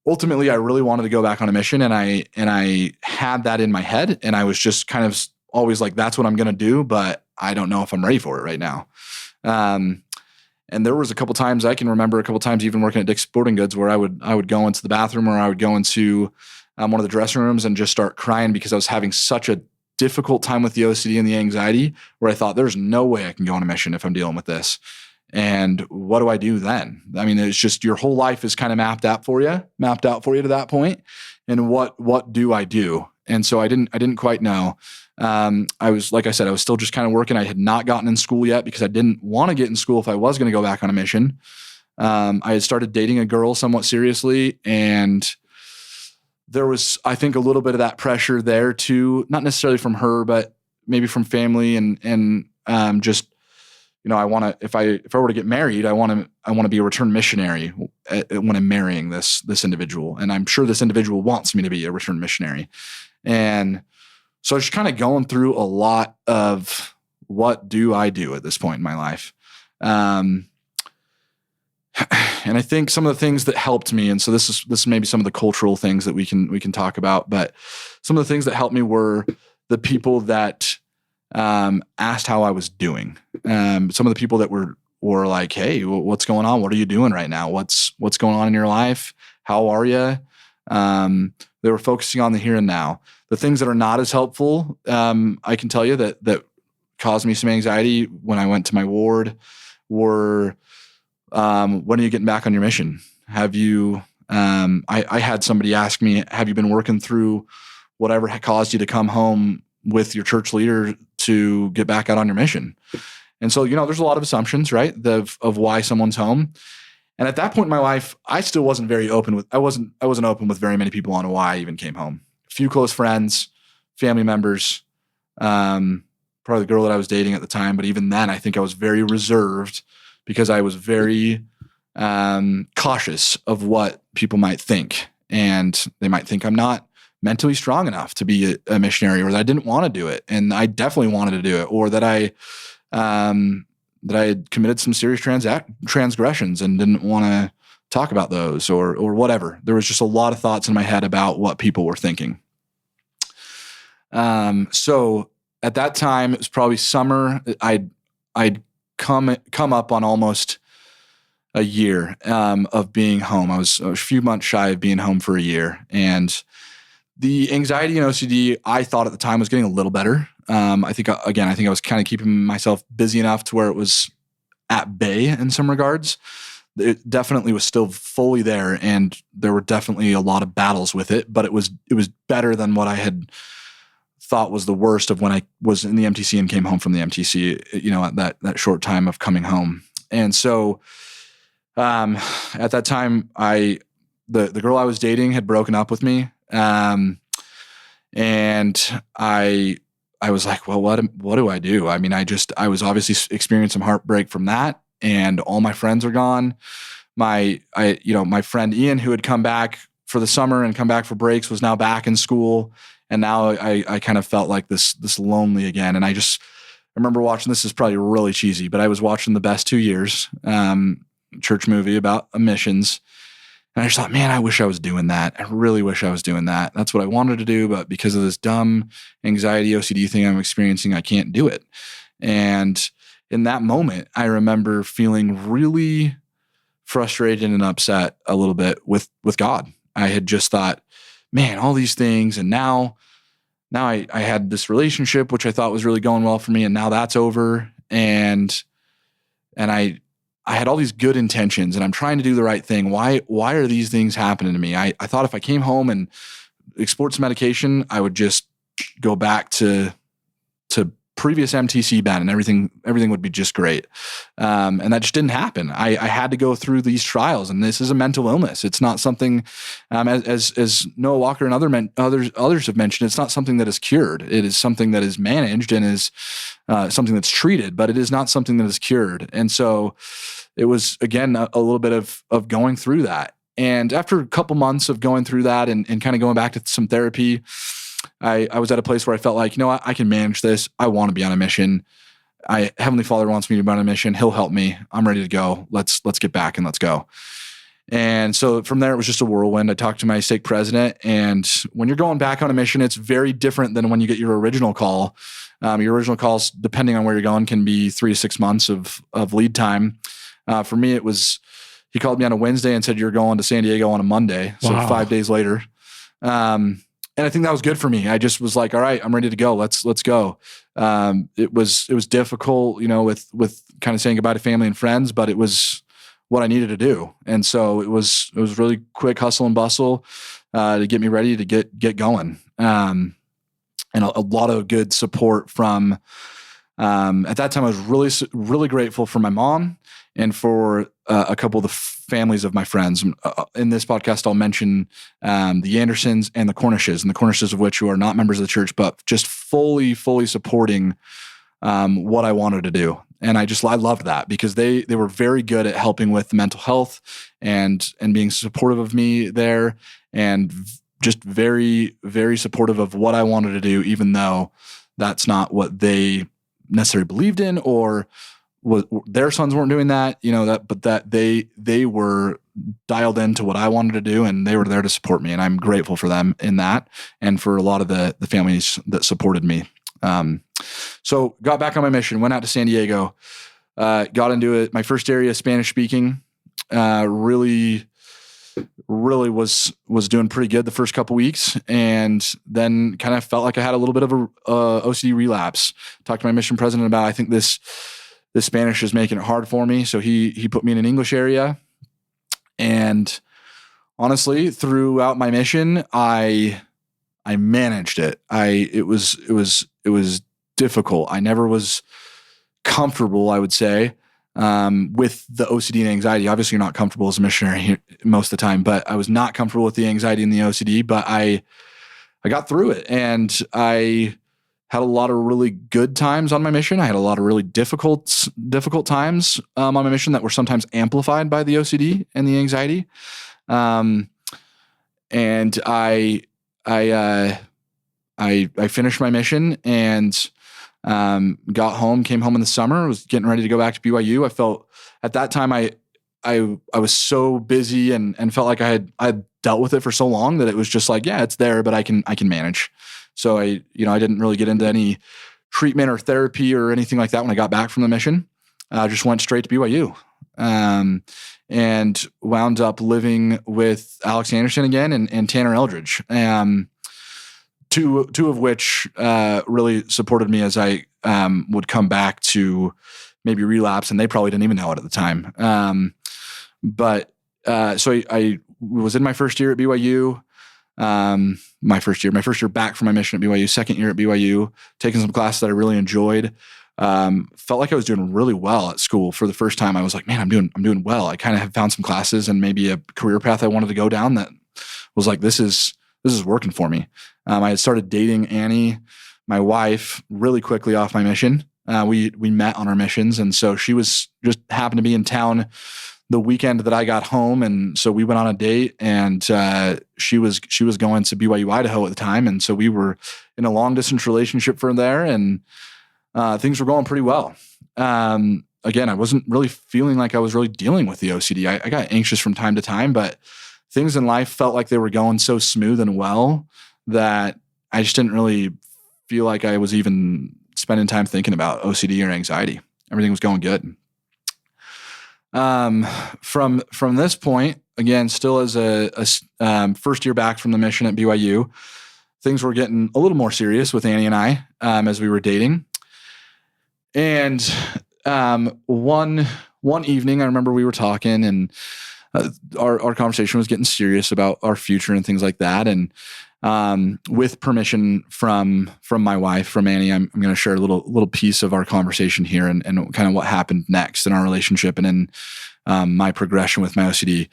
Ultimately, I really wanted to go back on a mission, and I had that in my head, and I was just kind of always like, that's what I'm going to do, but I don't know if I'm ready for it right now. And there was a couple times I can remember even working at Dick's Sporting Goods where I would go into the bathroom, or I would go into one of the dressing rooms and just start crying because I was having such a difficult time with the OCD and the anxiety, where I thought there's no way I can go on a mission if I'm dealing with this. And what do I do then? I mean, it's just your whole life is kind of mapped out for you to that point. And what do I do? And so I didn't quite know. I was, like I said, I was still just kind of working. I had not gotten in school yet because I didn't want to get in school if I was going to go back on a mission. I had started dating a girl somewhat seriously, and there was, I think, a little bit of that pressure there too, not necessarily from her, but maybe from family and just, I want to, if I were to get married, I want to be a return missionary when I'm marrying this individual. And I'm sure this individual wants me to be a return missionary. And so I was just kind of going through a lot of what do I do at this point in my life. And I think some of the things that helped me, and so this is maybe some of the cultural things that we can talk about, but some of the things that helped me were the people that asked how I was doing. Some of the people that were like, "Hey, what's going on? What are you doing right now? What's going on in your life? How are you?" They were focusing on the here and now. The things that are not as helpful, I can tell you that caused me some anxiety when I went to my ward were, when are you getting back on your mission? Have you, I had somebody ask me, have you been working through whatever had caused you to come home with your church leader to get back out on your mission? And so, there's a lot of assumptions, right? Of why someone's home. And at that point in my life, I still wasn't very open with, I wasn't open with very many people on why I even came home. A few close friends, family members, probably the girl that I was dating at the time. But even then, I think I was very reserved because I was very cautious of what people might think. And they might think I'm not mentally strong enough to be a missionary, or that I didn't want to do it. And I definitely wanted to do it, or that I had committed some serious transgressions and didn't want to talk about those, or whatever. There was just a lot of thoughts in my head about what people were thinking. So at that time, it was probably summer. I'd come up on almost a year of being home. I was a few months shy of being home for a year. And the anxiety and OCD, I thought at the time was getting a little better. I think I was kind of keeping myself busy enough to where it was at bay in some regards. It definitely was still fully there, and there were definitely a lot of battles with it, but it was better than what I had thought was the worst of when I was in the MTC and came home from the MTC, at that short time of coming home. And so at that time, the girl I was dating had broken up with me. And I was like, well, what do I do? I mean, I was obviously experiencing some heartbreak from that, and all my friends are gone. My friend Ian, who had come back for the summer and come back for breaks, was now back in school. And now I kind of felt like this lonely again. And I remember watching, this is probably really cheesy, but I was watching The Best 2 Years, church movie about missions. And I just thought, man, I wish I was doing that. I really wish I was doing that. That's what I wanted to do. But because of this dumb anxiety, OCD thing I'm experiencing, I can't do it. And in that moment, I remember feeling really frustrated and upset a little bit with God. I had just thought, man, all these things. And now I had this relationship, which I thought was really going well for me. And now that's over. And I had all these good intentions, and I'm trying to do the right thing. Why are these things happening to me? I thought if I came home and explored some medication, I would just go back to previous MTC Ben, and everything would be just great. And that just didn't happen. I had to go through these trials, and this is a mental illness. It's not something, as Noah Walker and others have mentioned, it's not something that is cured. It is something that is managed and is something that's treated, but it is not something that is cured. And so it was, again, a little bit of going through that. And after a couple months of going through that and kind of going back to some therapy, I was at a place where I felt like, I can manage this. I want to be on a mission. Heavenly Father wants me to be on a mission. He'll help me. I'm ready to go. Let's get back and let's go. And so from there, it was just a whirlwind. I talked to my stake president, and when you're going back on a mission, it's very different than when you get your original call. Your original calls, depending on where you're going, can be 3 to 6 months of lead time. For me, it was, he called me on a Wednesday and said, you're going to San Diego on a Monday. So Wow. 5 days later. And I think that was good for me. I just was like, all right, I'm ready to go. Let's go. It was difficult, with kind of saying goodbye to family and friends, but it was what I needed to do. And so it was really quick hustle and bustle to get me ready to get going. And a lot of good support from, at that time, I was really, really grateful for my mom and for a couple of the families of my friends. In this podcast, I'll mention the Andersons and the Cornishes of which who are not members of the church, but just fully supporting what I wanted to do. And I loved that because they were very good at helping with mental health and being supportive of me there, and just very, very supportive of what I wanted to do, even though that's not what they necessarily believed in, or their sons weren't doing that, but that they were dialed into what I wanted to do, and they were there to support me. And I'm grateful for them in that, and for a lot of the families that supported me. So got back on my mission, went out to San Diego, got into it. My first area, Spanish speaking, really was doing pretty good the first couple weeks, and then kind of felt like I had a little bit of a OCD relapse. Talked to my mission president about, I think this Spanish is making it hard for me. So he put me in an English area. And honestly, throughout my mission, I managed it. It was difficult. I never was comfortable, I would say, with the OCD and anxiety. Obviously, you're not comfortable as a missionary here most of the time, but I was not comfortable with the anxiety and the OCD, but I got through it, and I had a lot of really good times on my mission. I had a lot of really difficult times on my mission that were sometimes amplified by the OCD and the anxiety. And I finished my mission and got home, came home in the summer, was getting ready to go back to BYU. I felt at that time I was so busy and felt like I had dealt with it for so long that it was just like, yeah, it's there, but I can manage. So I didn't really get into any treatment or therapy or anything like that when I got back from the mission. I just went straight to BYU, and wound up living with Alex Anderson again and Tanner Eldridge, two of which really supported me as I would come back to maybe relapse, and they probably didn't even know it at the time. So I was in my first year at BYU. My first year back from my mission at BYU, second year at BYU, taking some classes that I really enjoyed. Felt like I was doing really well at school for the first time. I was like, man, I'm doing well. I kind of had found some classes and maybe a career path I wanted to go down that was like, this is working for me. I had started dating Anny, my wife, really quickly off my mission. We met on our missions. And so she was just happened to be in town the weekend that I got home. And so we went on a date, and she was going to BYU, Idaho at the time. And so we were in a long distance relationship from there, and things were going pretty well. Again, I wasn't really feeling like I was really dealing with the OCD. I got anxious from time to time, but things in life felt like they were going so smooth and well that I just didn't really feel like I was even spending time thinking about OCD or anxiety. Everything was going good. From this point, again, still as a first year back from the mission at BYU, things were getting a little more serious with Anny and I as we were dating. And one evening, I remember we were talking, and our conversation was getting serious about our future and things like that. And with permission from my wife, from Anny, I'm going to share a little piece of our conversation here and kind of what happened next in our relationship and in my progression with my OCD.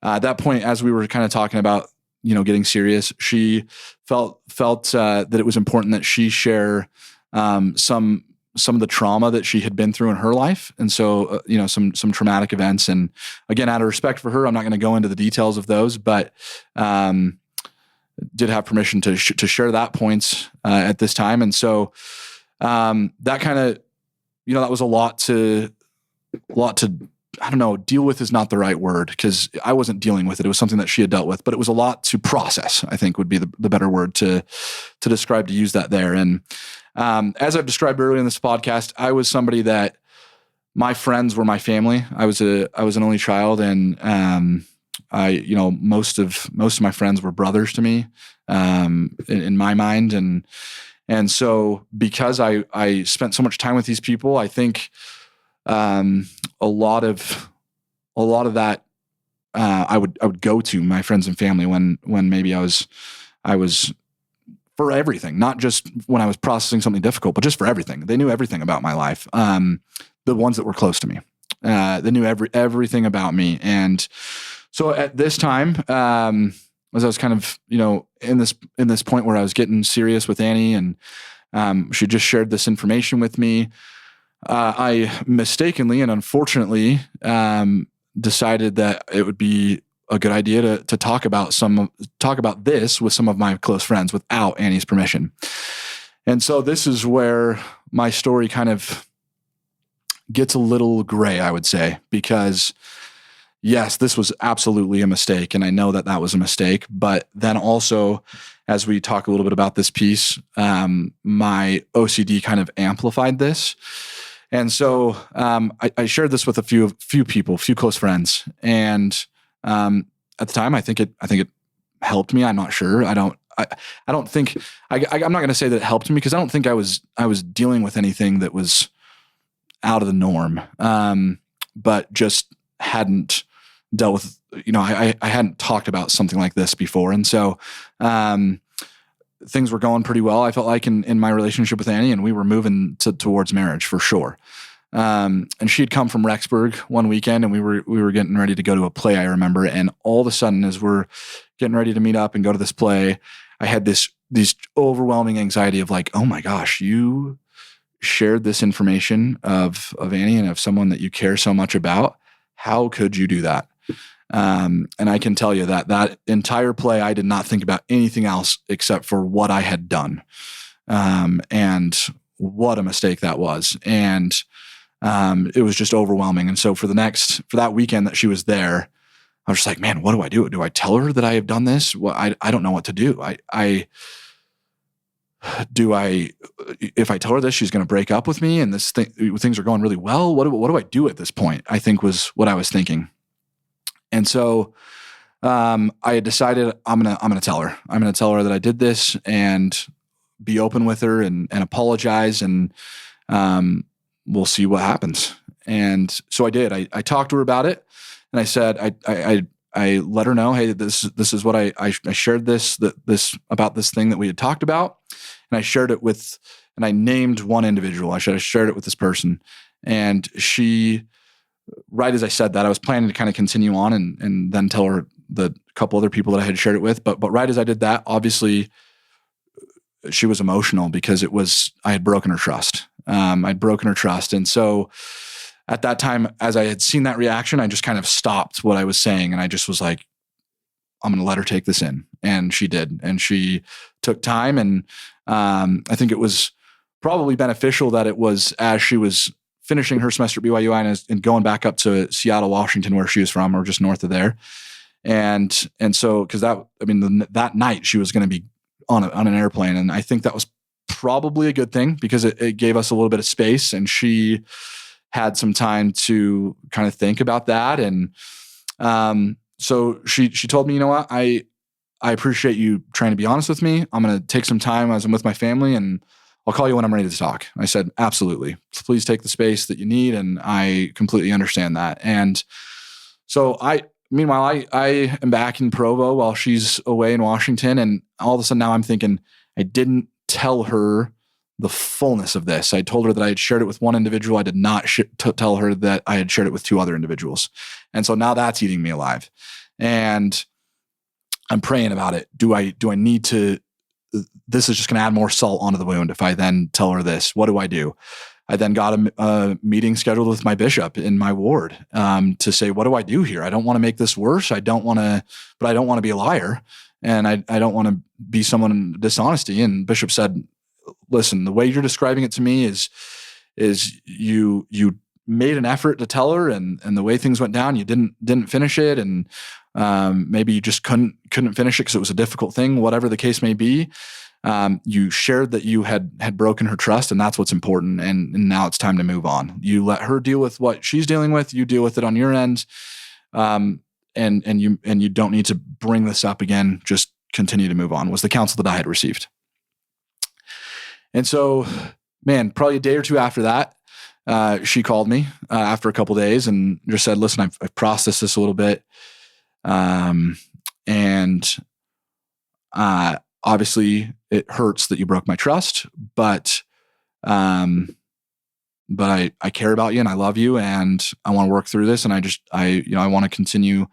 At that point, as we were kind of talking about, getting serious, she felt that it was important that she share some of the trauma that she had been through in her life. And so, some traumatic events. And again, out of respect for her, I'm not going to go into the details of those, but did have permission to share that points at this time. And so that kind of, that was a lot to, I don't know, deal with is not the right word, because I wasn't dealing with it. It was something that she had dealt with, but it was a lot to process, I think would be the better word to describe, to use that there. And as I've described earlier in this podcast, I was somebody that my friends were my family. I was an only child, and most of my friends were brothers to me in my mind, and so because I spent so much time with these people, I think a lot of that I would go to my friends and family when maybe I was for everything, not just when I was processing something difficult, but just for everything. They knew everything about my life. The ones that were close to me, they knew everything about me. And so at this time, as I was kind of, in this point where I was getting serious with Anny, and she just shared this information with me, I mistakenly and unfortunately decided that it would be a good idea to talk about this with some of my close friends without Anny's permission. And so this is where my story kind of gets a little gray, I would say, because yes, this was absolutely a mistake, and I know that was a mistake. But then also, as we talk a little bit about this piece, my OCD kind of amplified this. And so I shared this with a few people, few close friends, and at the time, I think it helped me. I'm not sure. I don't think I'm not going to say that it helped me, because I don't think I was dealing with anything that was out of the norm, but just hadn't dealt with. I hadn't talked about something like this before, and so things were going pretty well. I felt like in my relationship with Anny, and we were moving towards marriage for sure. And she had come from Rexburg one weekend, and we were getting ready to go to a play, I remember. And all of a sudden, as we're getting ready to meet up and go to this play, I had this overwhelming anxiety of like, oh my gosh, you shared this information of Anny and of someone that you care so much about. How could you do that? And I can tell you that entire play, I did not think about anything else except for what I had done. And what a mistake that was. And it was just overwhelming. And so for that weekend that she was there, I was just like, man, what do I do? Do I tell her that I have done this? Well, I don't know what to do. if I tell her this, she's going to break up with me, and things are going really well. What do I do at this point? I think was what I was thinking. And so, I had decided I'm going to tell her. I'm going to tell her that I did this and be open with her and apologize, and we'll see what happens. And so I did. I talked to her about it, and I said, I let her know, hey, this is what I shared this about this thing that we had talked about. And I shared it and I named one individual. I shared it with this person. And she, right as I said that, I was planning to kind of continue on and then tell her the couple other people that I had shared it with. But right as I did that, obviously she was emotional because I had broken her trust. I'd broken her trust. And so at that time, as I had seen that reaction, I just kind of stopped what I was saying. And I just was like, I'm going to let her take this in. And she did. And she took time. And I think it was probably beneficial that it was as she was finishing her semester at BYU and going back up to Seattle, Washington, where she was from, or just north of there. And so, because that night she was going to be on an airplane. And I think that was probably a good thing because it gave us a little bit of space, and she had some time to kind of think about that. And so she told me, you know what, I appreciate you trying to be honest with me. I'm going to take some time as I'm with my family, and I'll call you when I'm ready to talk. I said, absolutely. Please take the space that you need. And I completely understand that. And so meanwhile, I am back in Provo while she's away in Washington. And all of a sudden now I'm thinking, I didn't tell her the fullness of this. I told her that I had shared it with one individual. I did not tell her that I had shared it with two other individuals. And so now that's eating me alive. And I'm praying about it. Do I need to, this is just going to add more salt onto the wound if I then tell her this. What do I do? I then got a meeting scheduled with my bishop in my ward to say, what do I do here? I don't want to make this worse. But I don't want to be a liar. And I don't want to be someone in dishonesty. And bishop said, listen, the way you're describing it to me is you made an effort to tell her, and the way things went down, you didn't finish it. And maybe you just couldn't finish it because it was a difficult thing, whatever the case may be. You shared that you had broken her trust, and that's what's important. And now it's time to move on. You let her deal with what she's dealing with. You deal with it on your end. And you don't need to bring this up again. Just continue to move on, was the counsel that I had received. And so, man, probably a day or two after that, she called me after a couple of days and just said, listen, I've processed this a little bit. And obviously it hurts that you broke my trust, but I care about you and I love you and I want to work through this. And I want to continue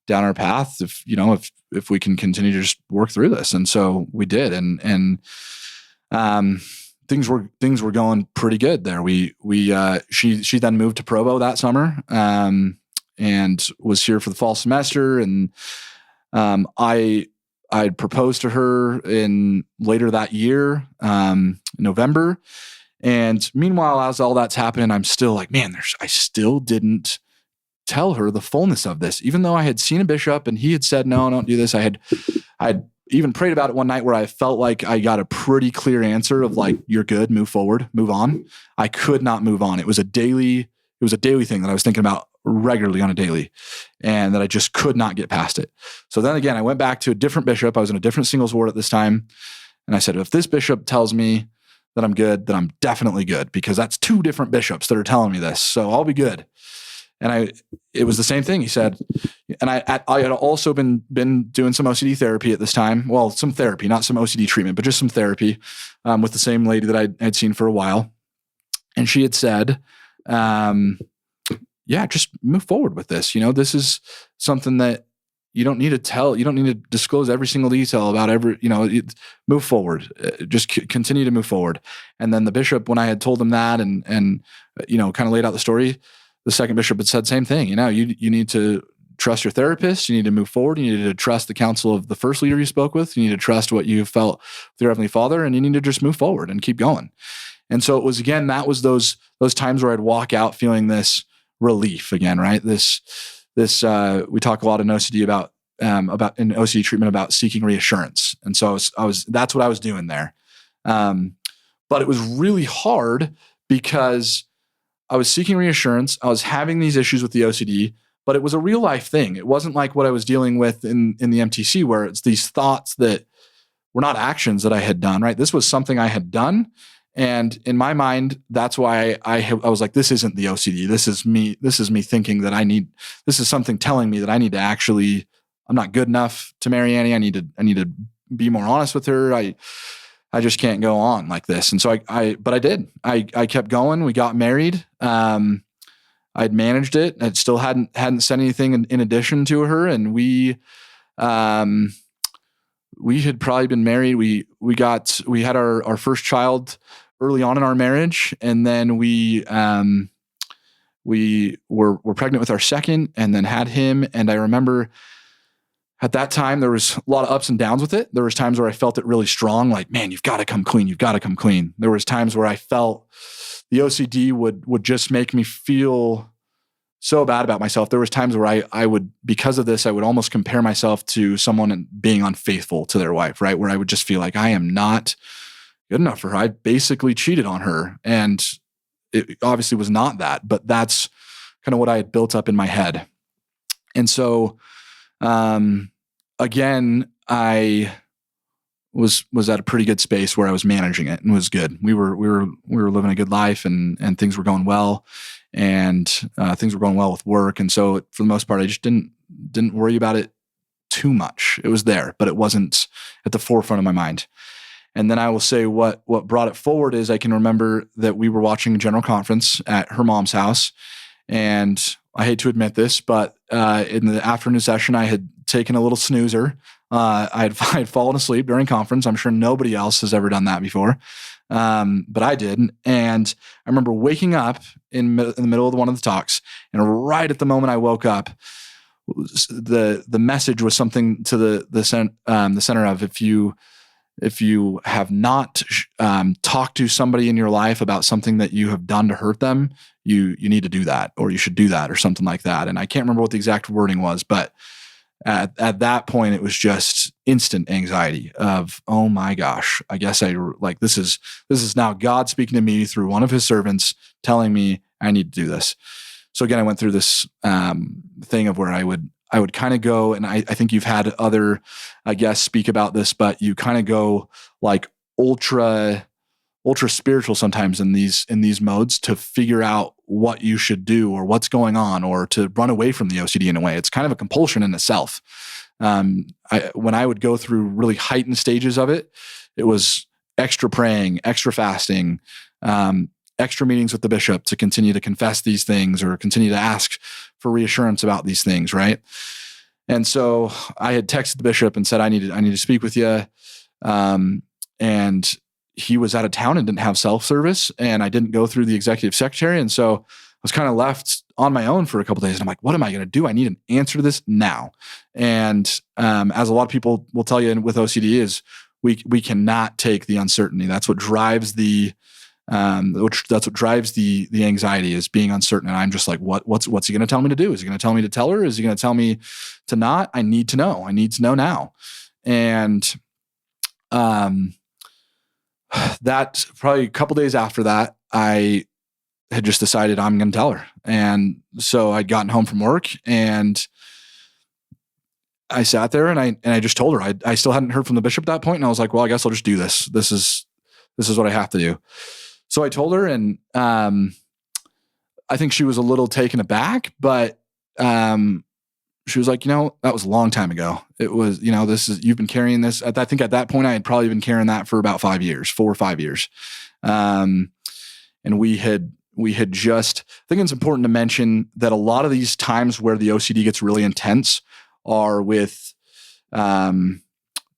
down our path if we can continue to just work through this. And so we did. And things were going pretty good there. She then moved to Provo that summer, and was here for the fall semester. And, I proposed to her in later that year, November. And meanwhile, as all that's happening, I'm still like, man, I still didn't tell her the fullness of this, even though I had seen a bishop and he had said, no, don't do this. I'd even prayed about it one night where I felt like I got a pretty clear answer of like, you're good, move forward, move on. I could not move on. It was a daily thing that I was thinking about regularly on a daily, and that I just could not get past it. So then again, I went back to a different bishop. I was in a different singles ward at this time. And I said, if this bishop tells me that I'm good, then I'm definitely good, because that's two different bishops that are telling me this. So I'll be good. And it was the same thing. He said, and I had also been doing some OCD therapy at this time. Well, some therapy, not some OCD treatment, but just some therapy with the same lady that I had seen for a while. And she had said, yeah, just move forward with this. This is something that you don't need to tell. You don't need to disclose every single detail about move forward. Just continue to move forward. And then the bishop, when I had told him that and kind of laid out the story, the second bishop had said same thing. You need to trust your therapist. You need to move forward. You need to trust the counsel of the first leader you spoke with. You need to trust what you felt with your Heavenly Father, and you need to just move forward and keep going. And so it was, again, that was those times where I'd walk out feeling this relief again, right? This we talk a lot in OCD about in OCD treatment about seeking reassurance. And so that's what I was doing there. But it was really hard because I was seeking reassurance. I was having these issues with the OCD, but it was a real life thing. It wasn't like what I was dealing with in the MTC, where it's these thoughts that were not actions that I had done, right? This was something I had done. And in my mind, that's why I was like, this isn't the OCD. This is me thinking that this is something telling me that I need to actually, I'm not good enough to marry Annie. I need to be more honest with her. I just can't go on like this. And so but I did. I kept going. We got married. I'd managed it. I still hadn't said anything in addition to her. And we had probably been married. We had our first child early on in our marriage. And then we were pregnant with our second and then had him. And I remember at that time, there was a lot of ups and downs with it. There was times where I felt it really strong, like, man, you've got to come clean. You've got to come clean. There was times where I felt the OCD would just make me feel so bad about myself. There was times where I would, because of this, I would almost compare myself to someone being unfaithful to their wife, right? Where I would just feel like I am not good enough for her. I basically cheated on her. And it obviously was not that, but that's kind of what I had built up in my head. And so, again, I was at a pretty good space where I was managing it and was good. We were living a good life and things were going well and, things were going well with work. And so for the most part, I just didn't worry about it too much. It was there, but it wasn't at the forefront of my mind. And then I will say what brought it forward is I can remember that we were watching a general conference at her mom's house. And I hate to admit this, but in the afternoon session, I had taken a little snoozer. I had fallen asleep during conference. I'm sure nobody else has ever done that before, but I did. And I remember waking up in the middle of one of the talks, and right at the moment I woke up, the message was something to the center of if you have not talked to somebody in your life about something that you have done to hurt them, you need to do that, or you should do that, or something like that. And I can't remember what the exact wording was, but at that point, it was just instant anxiety of, oh my gosh, I guess this is now God speaking to me through one of his servants telling me I need to do this. So again, I went through this thing of where I would kind of go, and I think you've had other guests speak about this, but you kind of go like ultra spiritual sometimes in these modes to figure out what you should do or what's going on, or to run away from the OCD in a way. It's kind of a compulsion in itself. When I would go through really heightened stages of it, it was extra praying, extra fasting, extra meetings with the bishop to continue to confess these things or continue to ask for reassurance about these things, right? And so I had texted the bishop and said, I need to speak with you. And he was out of town and didn't have self-service, and I didn't go through the executive secretary. And so I was kind of left on my own for a couple of days. And I'm like, what am I going to do? I need an answer to this now. And as a lot of people will tell you with OCD is we cannot take the uncertainty. That's what drives the anxiety, is being uncertain. And I'm just like, what's he going to tell me to do? Is he going to tell me to tell her? Is he going to tell me to not? I need to know. I need to know now. And that probably a couple days after that, I had just decided I'm going to tell her. And so I'd gotten home from work and I sat there and I just told her. I still hadn't heard from the bishop at that point, and I was like, well, I guess I'll just do this. This is what I have to do. So I told her, and I think she was a little taken aback, but she was like, that was a long time ago. It was, you've been carrying this. I think at that point I had probably been carrying that for about 4 or 5 years. And we had just, I think it's important to mention that a lot of these times where the OCD gets really intense are with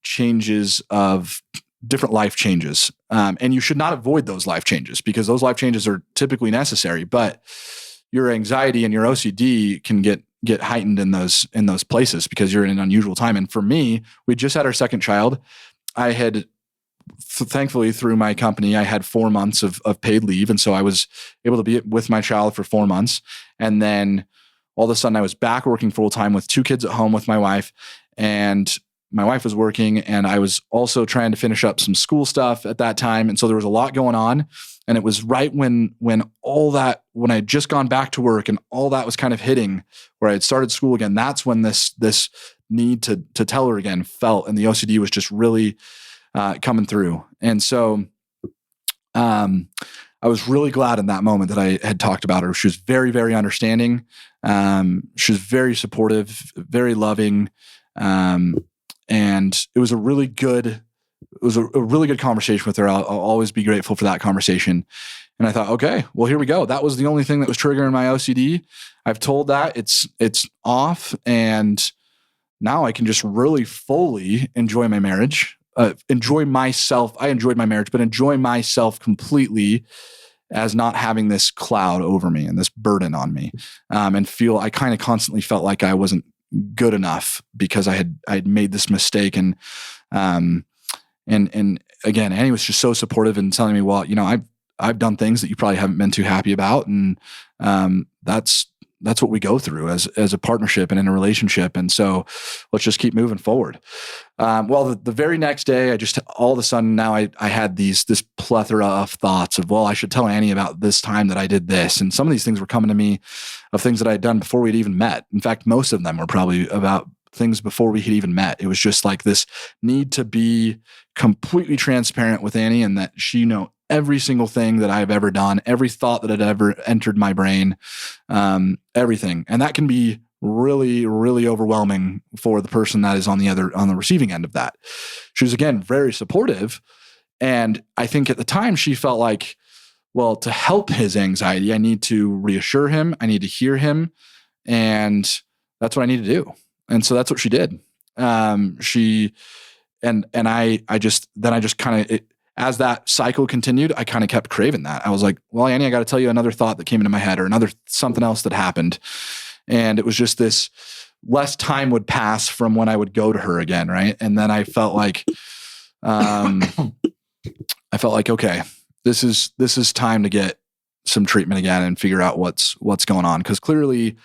changes of different life changes. And you should not avoid those life changes, because those life changes are typically necessary, but your anxiety and your OCD can get heightened in those places because you're in an unusual time. And for me, we just had our second child. I had, thankfully through my company, I had 4 months of paid leave. And so I was able to be with my child for 4 months. And then all of a sudden I was back working full time with 2 kids at home with my wife. And my wife was working, and I was also trying to finish up some school stuff at that time. And so there was a lot going on. And it was right when I had just gone back to work and all that was kind of hitting, where I had started school again, that's when this need to tell her again felt, and the OCD was just really coming through. And so I was really glad in that moment that I had talked about her. She was very, very understanding. She was very supportive, very loving. And it was a really good conversation with her. I'll always be grateful for that conversation. And I thought, okay, well, here we go. That was the only thing that was triggering my OCD. I've told that it's off, and now I can just really fully enjoy my marriage, enjoy myself. I enjoyed my marriage, but enjoy myself completely as not having this cloud over me and this burden on me. And I kind of constantly felt like I wasn't good enough because I had made this mistake. And again, Annie was just so supportive and telling me, well, I've done things that you probably haven't been too happy about. And that's what we go through as a partnership and in a relationship. And so let's just keep moving forward. Well, the very next day, I just, all of a sudden now I had this plethora of thoughts of, well, I should tell Annie about this time that I did this. And some of these things were coming to me of things that I had done before we'd even met. In fact, most of them were probably about things before we had even met. It was just like this need to be completely transparent with Annie, and that she know every single thing that I've ever done, every thought that had ever entered my brain, everything. And that can be really, really overwhelming for the person that is on the receiving end of that. She was, again, very supportive. And I think at the time she felt like, well, to help his anxiety, I need to reassure him. I need to hear him. And that's what I need to do. And so that's what she did. I just kind of, as that cycle continued, I kind of kept craving that. I was like, well, Annie, I got to tell you another thought that came into my head, or something else that happened. And it was just this, less time would pass from when I would go to her again. Right. And then I felt like, okay, this is time to get some treatment again and figure out what's going on. Cause clearly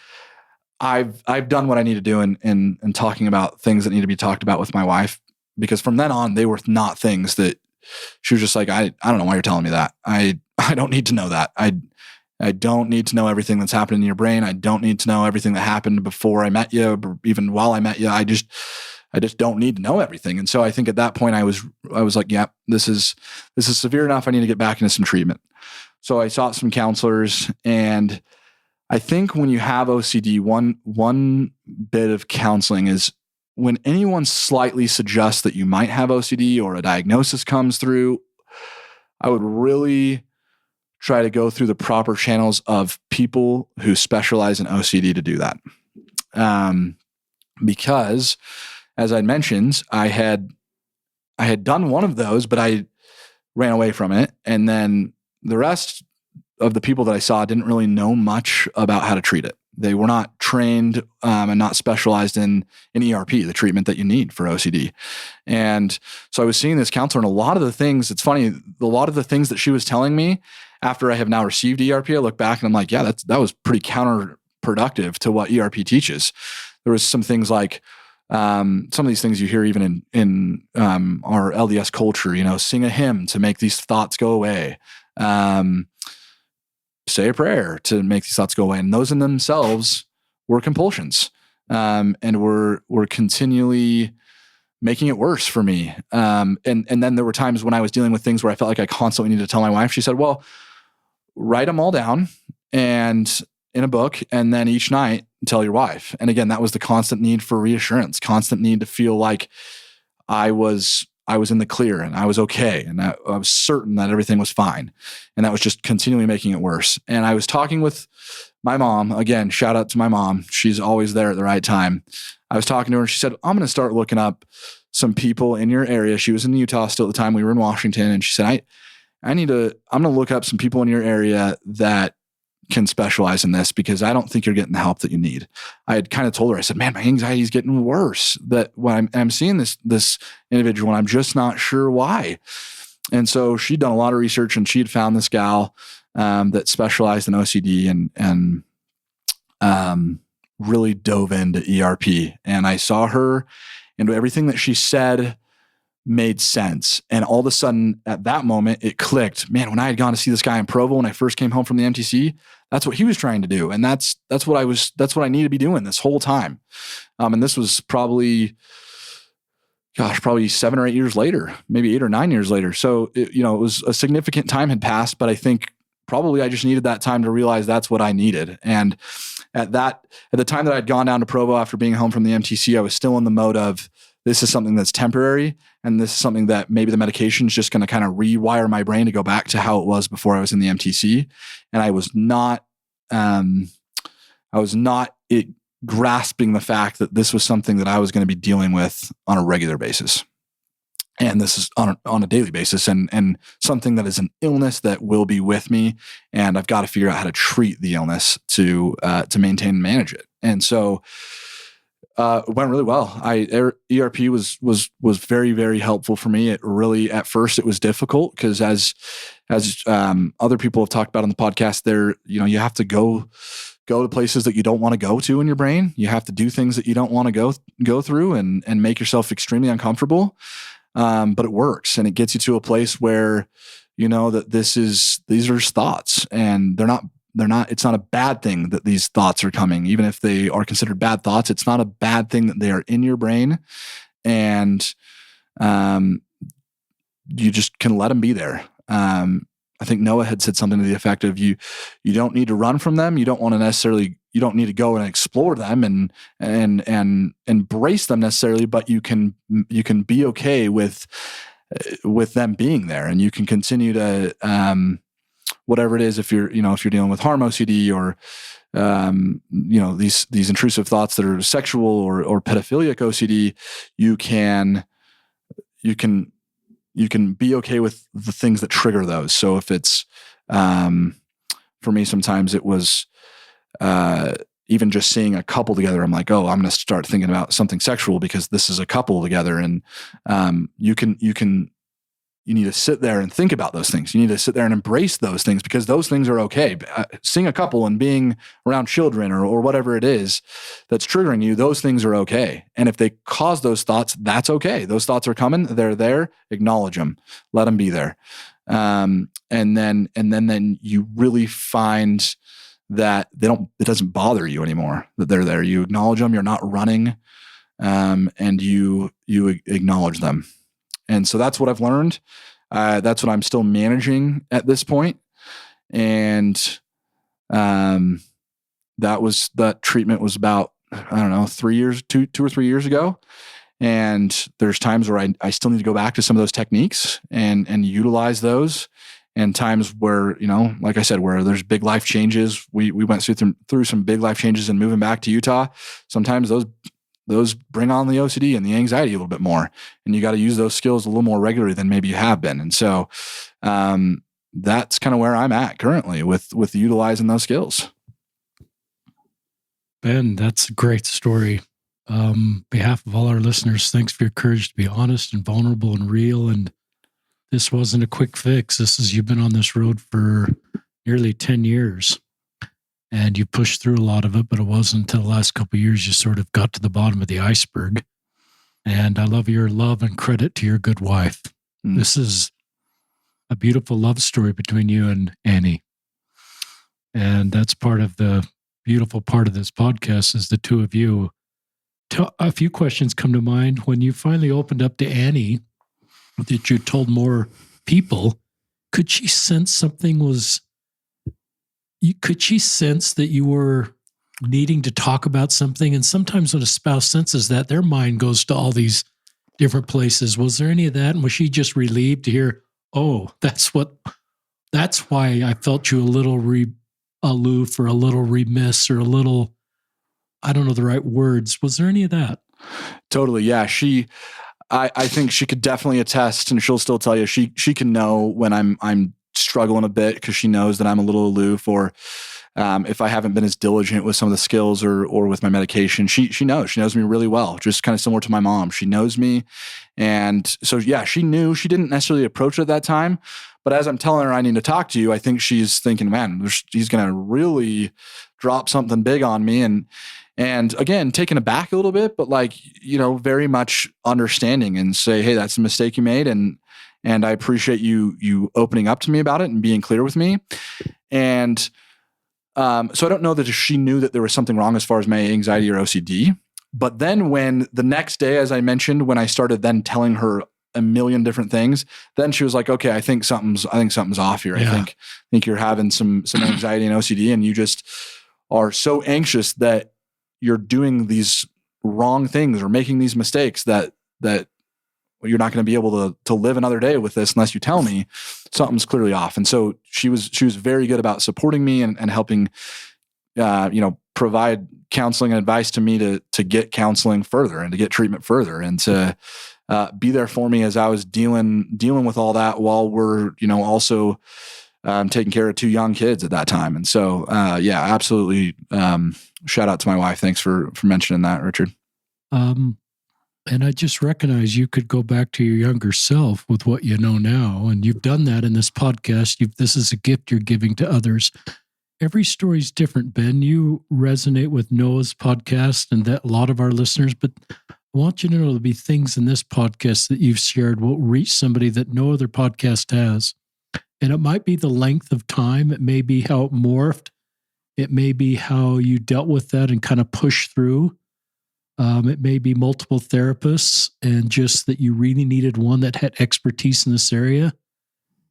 I've done what I need to do in talking about things that need to be talked about with my wife, because from then on, they were not things that she was just like, I don't know why you're telling me that. I don't need to know that. I don't need to know everything that's happening in your brain. I don't need to know everything that happened before I met you, or even while I met you. I just don't need to know everything. And so I think at that point I was like, yeah, this is severe enough. I need to get back into some treatment. So I sought some counselors, and I think when you have OCD, one bit of counseling is when anyone slightly suggests that you might have OCD or a diagnosis comes through, I would really try to go through the proper channels of people who specialize in OCD to do that. Because as I mentioned, I had done one of those, but I ran away from it. And then the rest of the people that I saw didn't really know much about how to treat it. They were not trained and not specialized in ERP, the treatment that you need for OCD. And so I was seeing this counselor, and a lot of the things, it's funny, a lot of the things that she was telling me after I have now received ERP, I look back and I'm like, yeah, that was pretty counterproductive to what ERP teaches. There was some things like, some of these things you hear even in our LDS culture, sing a hymn to make these thoughts go away. Say a prayer to make these thoughts go away. And those in themselves were compulsions. And were continually making it worse for me. And then there were times when I was dealing with things where I felt like I constantly needed to tell my wife. She said, well, write them all down and in a book, and then each night tell your wife. And again, that was the constant need for reassurance, constant need to feel like I was in the clear and I was okay. And I was certain that everything was fine. And that was just continually making it worse. And I was talking with my mom, again, shout out to my mom. She's always there at the right time. I was talking to her and she said, I'm going to start looking up some people in your area. She was in Utah still at the time. We were in Washington. And she said, I'm going to look up some people in your area that can specialize in this, because I don't think you're getting the help that you need. I had kind of told her, I said, man, my anxiety is getting worse, that when I'm seeing this individual and I'm just not sure why. And so she'd done a lot of research, and she'd found this gal that specialized in OCD and really dove into ERP. And I saw her, and everything that she said made sense. And all of a sudden at that moment, it clicked. Man, when I had gone to see this guy in Provo, when I first came home from the MTC, that's what he was trying to do. And that's what I need to be doing this whole time. And this was probably 7 or 8 years later, maybe 8 or 9 years later. So, it was a significant time had passed, but I think probably I just needed that time to realize that's what I needed. And at the time that I'd gone down to Provo after being home from the MTC, I was still in the mode of, this is something that's temporary. And this is something that maybe the medication is just going to kind of rewire my brain to go back to how it was before I was in the MTC. And I was not grasping the fact that this was something that I was going to be dealing with on a regular basis. And this is on a daily basis, and something that is an illness that will be with me. And I've got to figure out how to treat the illness to maintain and manage it. And so, it went really well. ERP was very, very helpful for me. It really, at first, it was difficult because as other people have talked about on the podcast, you have to go to places that you don't want to go to in your brain. You have to do things that you don't want to go through and make yourself extremely uncomfortable. But it works, and it gets you to a place where you know that these are just thoughts, and they're not. It's not a bad thing that these thoughts are coming. Even if they are considered bad thoughts, it's not a bad thing that they are in your brain, and you just can let them be there. I think Noah had said something to the effect of you don't need to run from them. You don't need to go and explore them and embrace them necessarily, but you can be okay with them being there, and you can continue to, whatever it is, if you're dealing with harm OCD or, these intrusive thoughts that are sexual or pedophilic OCD, you can be okay with the things that trigger those. So if it's, for me, sometimes it was, even just seeing a couple together, I'm like, oh, I'm going to start thinking about something sexual because this is a couple together. And, you need to sit there and think about those things. You need to sit there and embrace those things because those things are okay. Seeing a couple and being around children or whatever it is that's triggering you, those things are okay. And if they cause those thoughts, that's okay. Those thoughts are coming. They're there. Acknowledge them. Let them be there. And then you really find that it doesn't bother you anymore that they're there. You acknowledge them. You're not running. And you acknowledge them. And so that's what I've learned. That's what I'm still managing at this point. And that treatment was about, 3 years, two or 3 years ago. And there's times where I still need to go back to some of those techniques and utilize those. And times where, like I said, where there's big life changes. We went through some big life changes and moving back to Utah. Sometimes those bring on the OCD and the anxiety a little bit more, and you got to use those skills a little more regularly than maybe you have been. And so, that's kind of where I'm at currently with utilizing those skills. Ben, that's a great story. Behalf of all our listeners, thanks for your courage to be honest and vulnerable and real. And this wasn't a quick fix. You've been on this road for nearly 10 years. And you pushed through a lot of it, but it wasn't until the last couple of years you sort of got to the bottom of the iceberg. And I love your love and credit to your good wife. This is a beautiful love story between you and Anny. And that's part of the beautiful part of this podcast is the two of you. A few questions come to mind. When you finally opened up to Anny, that you told more people, could she sense something was... Could she sense that you were needing to talk about something? And sometimes when a spouse senses that, their mind goes to all these different places. Was there any of that? And was she just relieved to hear, oh, that's why I felt you a little aloof or a little remiss or a little, I don't know the right words. Was there any of that? Totally. Yeah. I think she could definitely attest, and she'll still tell you, she can know when I'm struggling a bit because she knows that I'm a little aloof, or if I haven't been as diligent with some of the skills or with my medication. She knows me really well, just kind of similar to my mom. She knows me. And so, yeah, she knew. She didn't necessarily approach it at that time, but as I'm telling her I need to talk to you, I think she's thinking, man, he's going to really drop something big on me. And again, taken aback a little bit, but like, very much understanding and say, hey, that's a mistake you made. And I appreciate you opening up to me about it and being clear with me. And so I don't know that she knew that there was something wrong as far as my anxiety or OCD. But then when the next day, as I mentioned, when I started then telling her a million different things, then she was like, okay, I think something's off here. Yeah. I think you're having some anxiety and OCD, and you just are so anxious that you're doing these wrong things or making these mistakes that you're not going to be able to live another day with this unless you tell me something's clearly off. And so she was very good about supporting me and helping, provide counseling and advice to me to get counseling further and to get treatment further and to be there for me as I was dealing with all that while we're, also taking care of 2 young kids at that time. And so, absolutely. Shout out to my wife. Thanks for mentioning that, Richard. And I just recognize you could go back to your younger self with what you know now. And you've done that in this podcast. This is a gift you're giving to others. Every story is different, Ben. You resonate with Noah's podcast and that a lot of our listeners, but I want you to know there'll be things in this podcast that you've shared will reach somebody that no other podcast has. And it might be the length of time. It may be how it morphed. It may be how you dealt with that and kind of pushed through. It may be multiple therapists and just that you really needed one that had expertise in this area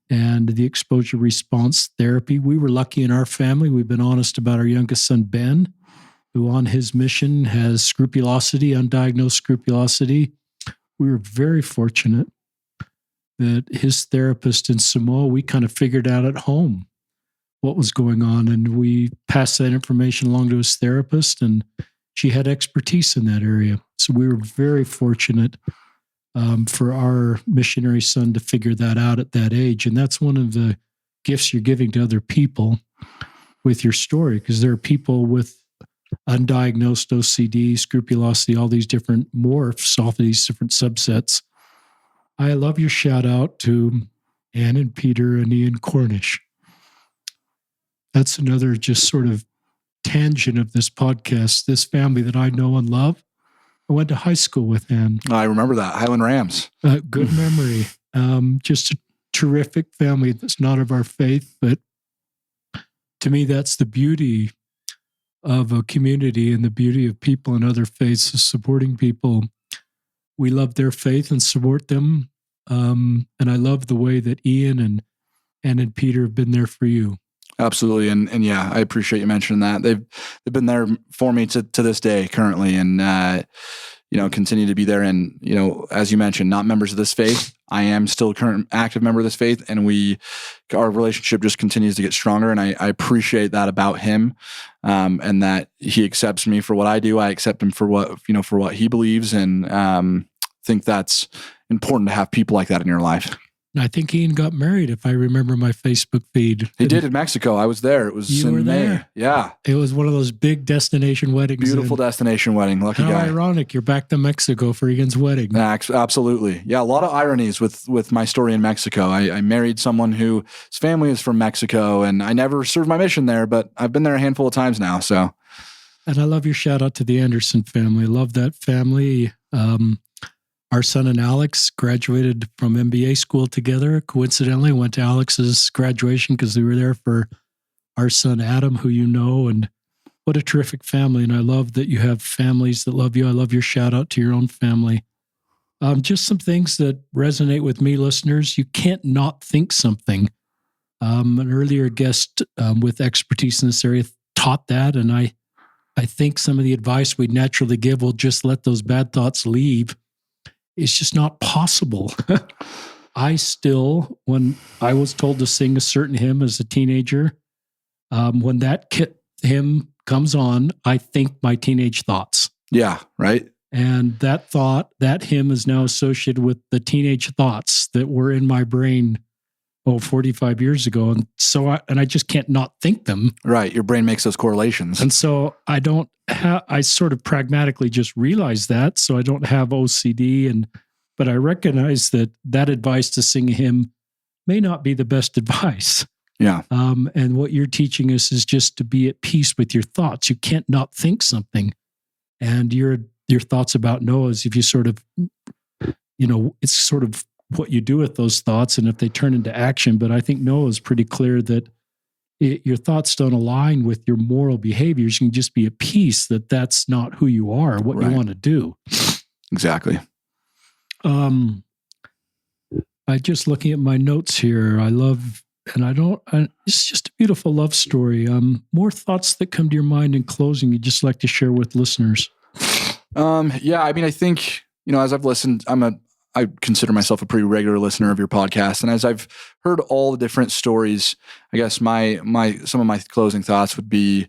and the exposure response therapy. We were lucky in our family. We've been honest about our youngest son, Ben, who on his mission has scrupulosity, undiagnosed scrupulosity. We were very fortunate that his therapist in Samoa, we kind of figured out at home what was going on, and we passed that information along to his therapist, and she had expertise in that area. So we were very fortunate for our missionary son to figure that out at that age. And that's one of the gifts you're giving to other people with your story, because there are people with undiagnosed OCD, scrupulosity, all these different morphs off of these different subsets. I love your shout out to Ann and Peter and Ian Cornish. That's another just sort of tangent of this podcast, this family that I know and love. I went to high school with Ann. I remember that. Highland Rams. Good memory. Just a terrific family that's not of our faith, but to me, that's the beauty of a community and the beauty of people in other faiths is supporting people. We love their faith and support them. And I love the way that Ian and Ann and Peter have been there for you. Absolutely. And yeah, I appreciate you mentioning that. They've been there for me to this day currently, and, continue to be there. And, as you mentioned, not members of this faith. I am still a current active member of this faith, and our relationship just continues to get stronger. And I appreciate that about him, and that he accepts me for what I do. I accept him for what he believes. And, think that's important to have people like that in your life. I think Ian got married, if I remember my Facebook feed. He did in Mexico. I was there. It was in May. There. Yeah. It was one of those big destination weddings. Beautiful destination wedding. Lucky How guy. ironic. You're back to Mexico for Ian's wedding. Absolutely. Yeah. A lot of ironies with my story in Mexico. I married someone whose family is from Mexico, and I never served my mission there, but I've been there a handful of times now. So. And I love your shout out to the Anderson family. Love that family. Our son and Alex graduated from MBA school together. Coincidentally, went to Alex's graduation because we were there for our son Adam, who you know, and what a terrific family. And I love that you have families that love you. I love your shout out to your own family. Just some things that resonate with me, listeners. You can't not think something. An earlier guest with expertise in this area taught that, and I think some of the advice we'd naturally give will just let those bad thoughts leave. It's just not possible. I still, when I was told to sing a certain hymn as a teenager, when that hymn comes on, I think my teenage thoughts. Yeah, right. And that hymn is now associated with the teenage thoughts that were in my brain 45 years ago. And so I just can't not think them. Right. Your brain makes those correlations. And so I sort of pragmatically just realized that. So I don't have OCD, but I recognize that advice to sing a hymn may not be the best advice. Yeah. And what you're teaching us is just to be at peace with your thoughts. You can't not think something. And your thoughts about no is if you sort of, it's sort of what you do with those thoughts and if they turn into action. But I think no is pretty clear that your thoughts don't align with your moral behaviors. You can just be at peace that that's not who you are, what you want to do. Exactly. I just looking at my notes here. I love, it's just a beautiful love story. More thoughts that come to your mind in closing you'd just like to share with listeners? Yeah, I mean, I think, as I've listened, I consider myself a pretty regular listener of your podcast. And as I've heard all the different stories, I guess some of my closing thoughts would be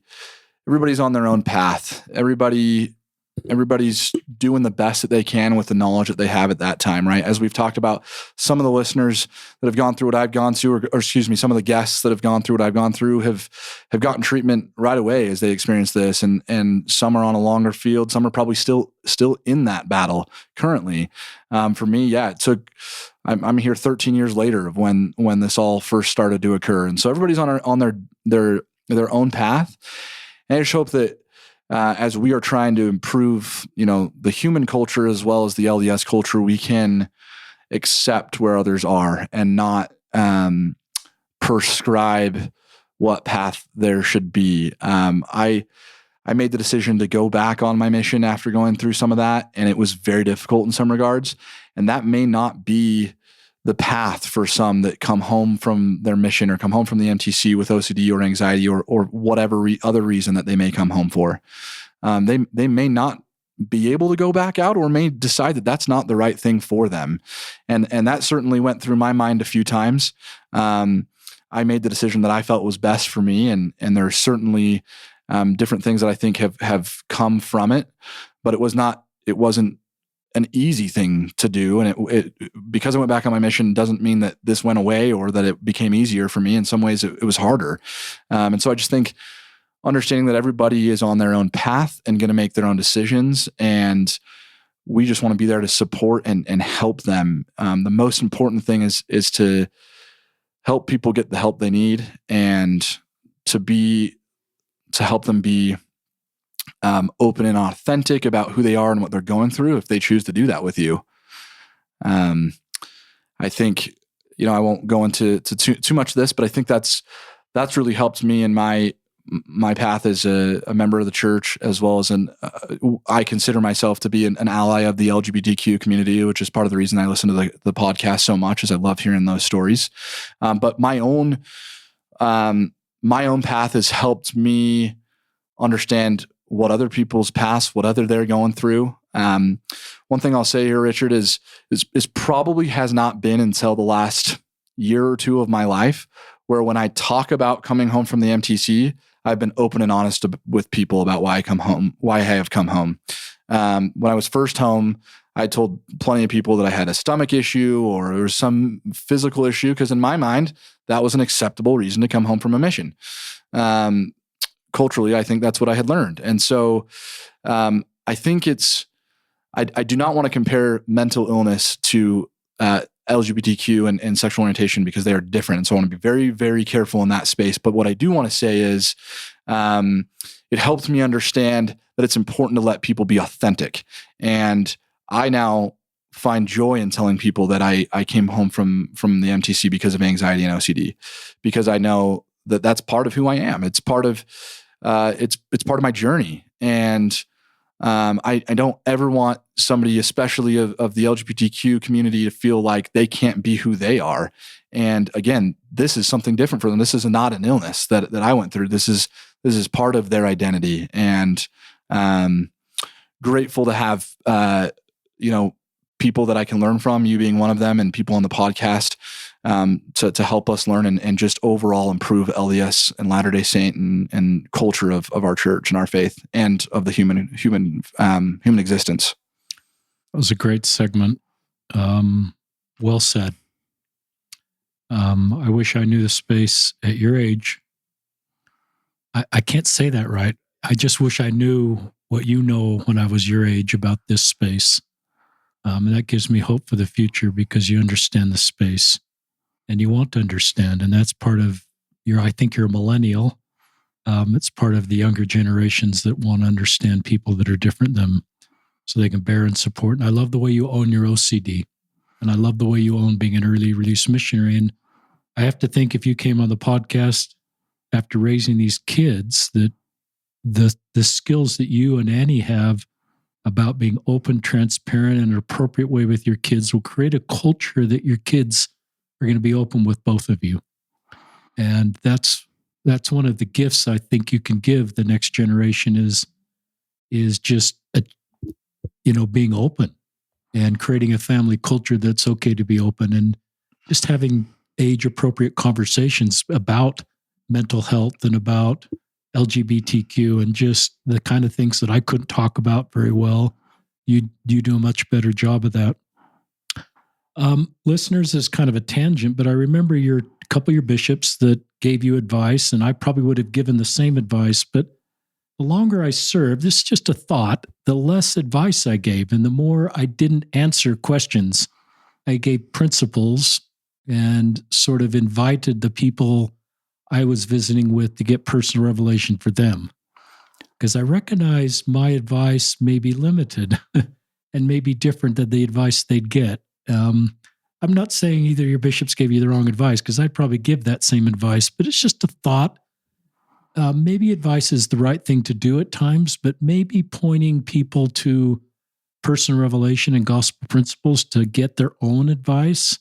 everybody's on their own path. Everybody's doing the best that they can with the knowledge that they have at that time, right? As we've talked about, some of the listeners that have gone through what I've gone through, or excuse me, some of the guests that have gone through what I've gone through have gotten treatment right away as they experience this, and some are on a longer field, some are probably still in that battle currently. For me, yeah, it took. I'm here 13 years later of when this all first started to occur, and so everybody's on their own path, and I just hope that. As we are trying to improve, the human culture as well as the LDS culture, we can accept where others are and not prescribe what path there should be. I made the decision to go back on my mission after going through some of that, and it was very difficult in some regards. And that may not be the path for some that come home from their mission or come home from the MTC with OCD or anxiety or whatever other reason that they may come home for. They may not be able to go back out or may decide that that's not the right thing for them. And that certainly went through my mind a few times. I made the decision that I felt was best for me. And there are certainly different things that I think have come from it, but it wasn't an easy thing to do. And it because I went back on my mission doesn't mean that this went away or that it became easier for me. In some ways it was harder. And so I just think understanding that everybody is on their own path and going to make their own decisions. And we just want to be there to support and help them. The most important thing is to help people get the help they need and to help them be open and authentic about who they are and what they're going through if they choose to do that with you. I think, I won't go into too much of this, but I think that's really helped me in my path as a member of the church, as well as I consider myself to be an ally of the LGBTQ community, which is part of the reason I listen to the podcast so much, is I love hearing those stories. But my own path has helped me understand what other people's past, what they're going through. One thing I'll say here, Richard, is probably has not been until the last year or two of my life where when I talk about coming home from the MTC, I've been open and honest with people about why I have come home. When I was first home, I told plenty of people that I had a stomach issue or there was some physical issue, because in my mind, that was an acceptable reason to come home from a mission. Culturally, I think that's what I had learned. And so I think I do not want to compare mental illness to LGBTQ and sexual orientation, because they are different. And so I want to be very, very careful in that space. But what I do want to say is it helped me understand that it's important to let people be authentic. And I now find joy in telling people that I came home from the MTC because of anxiety and OCD, because I know that that's part of who I am. It's part of it's part of my journey. And I don't ever want somebody, especially of the LGBTQ community, to feel like they can't be who they are. And again, this is something different for them. This is not an illness that I went through. This is part of their identity. And grateful to have people that I can learn from, you being one of them, and people on the podcast to help us learn and just overall improve LDS and Latter-day Saint and culture of our church and our faith and of the human existence. That was a great segment. Well said. I wish I knew the space at your age. I can't say that right. I just wish I knew what you know when I was your age about this space. And that gives me hope for the future, because you understand the space and you want to understand. And that's part of I think you're a millennial. It's part of the younger generations that want to understand people that are different than them so they can bear and support. And I love the way you own your OCD. And I love the way you own being an early release missionary. And I have to think if you came on the podcast after raising these kids, that the skills that you and Anny have about being open, transparent, in an appropriate way with your kids will create a culture that your kids are going to be open with both of you. And that's one of the gifts I think you can give the next generation is just being open and creating a family culture that's okay to be open, and just having age-appropriate conversations about mental health and about LGBTQ and just the kind of things that I couldn't talk about very well. You do a much better job of that. Listeners, is kind of a tangent, but I remember a couple of your bishops that gave you advice, and I probably would have given the same advice, but the longer I served, this is just a thought, the less advice I gave, and the more I didn't answer questions. I gave principles and sort of invited the people I was visiting with to get personal revelation for them. Because I recognize my advice may be limited and may be different than the advice they'd get. I'm not saying either your bishops gave you the wrong advice, because I'd probably give that same advice, but it's just a thought. Maybe advice is the right thing to do at times, but maybe pointing people to personal revelation and gospel principles to get their own advice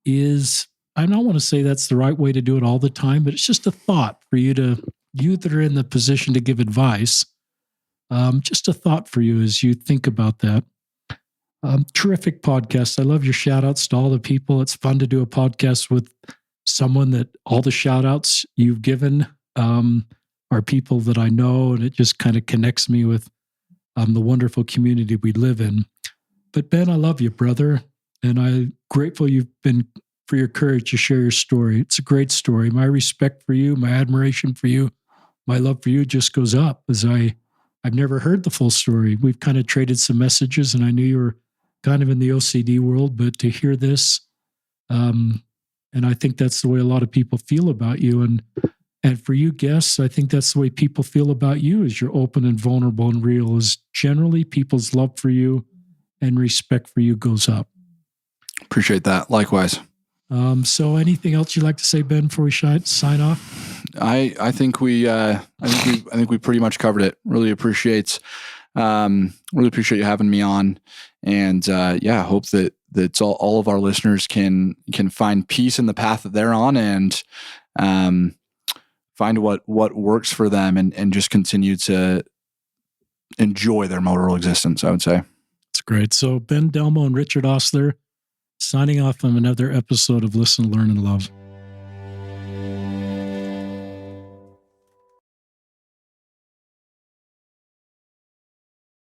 is, I don't want to say that's the right way to do it all the time, but it's just a thought for you that are in the position to give advice. Just a thought for you as you think about that. Terrific podcast. I love your shout outs to all the people. It's fun to do a podcast with someone that all the shout outs you've given are people that I know, and it just kind of connects me with the wonderful community we live in. But Ben, I love you, brother, and I'm grateful you've been for your courage to share your story. It's a great story. My respect for you, my admiration for you, my love for you just goes up as I've never heard the full story. We've kind of traded some messages, and I knew you were kind of in the OCD world, but to hear this, and I think that's the way a lot of people feel about you. And for you guests, I think that's the way people feel about you, is you're open and vulnerable and real, is generally people's love for you and respect for you goes up. Appreciate that. Likewise. So anything else you'd like to say, Ben, before we sign off? I think we pretty much covered it. Really appreciate you having me on, and I hope that all of our listeners can find peace in the path that they're on, and find what works for them, and just continue to enjoy their moral existence, I would say. That's great. So Ben Delmoe and Richard Osler signing off on another episode of Listen, Learn, and Love.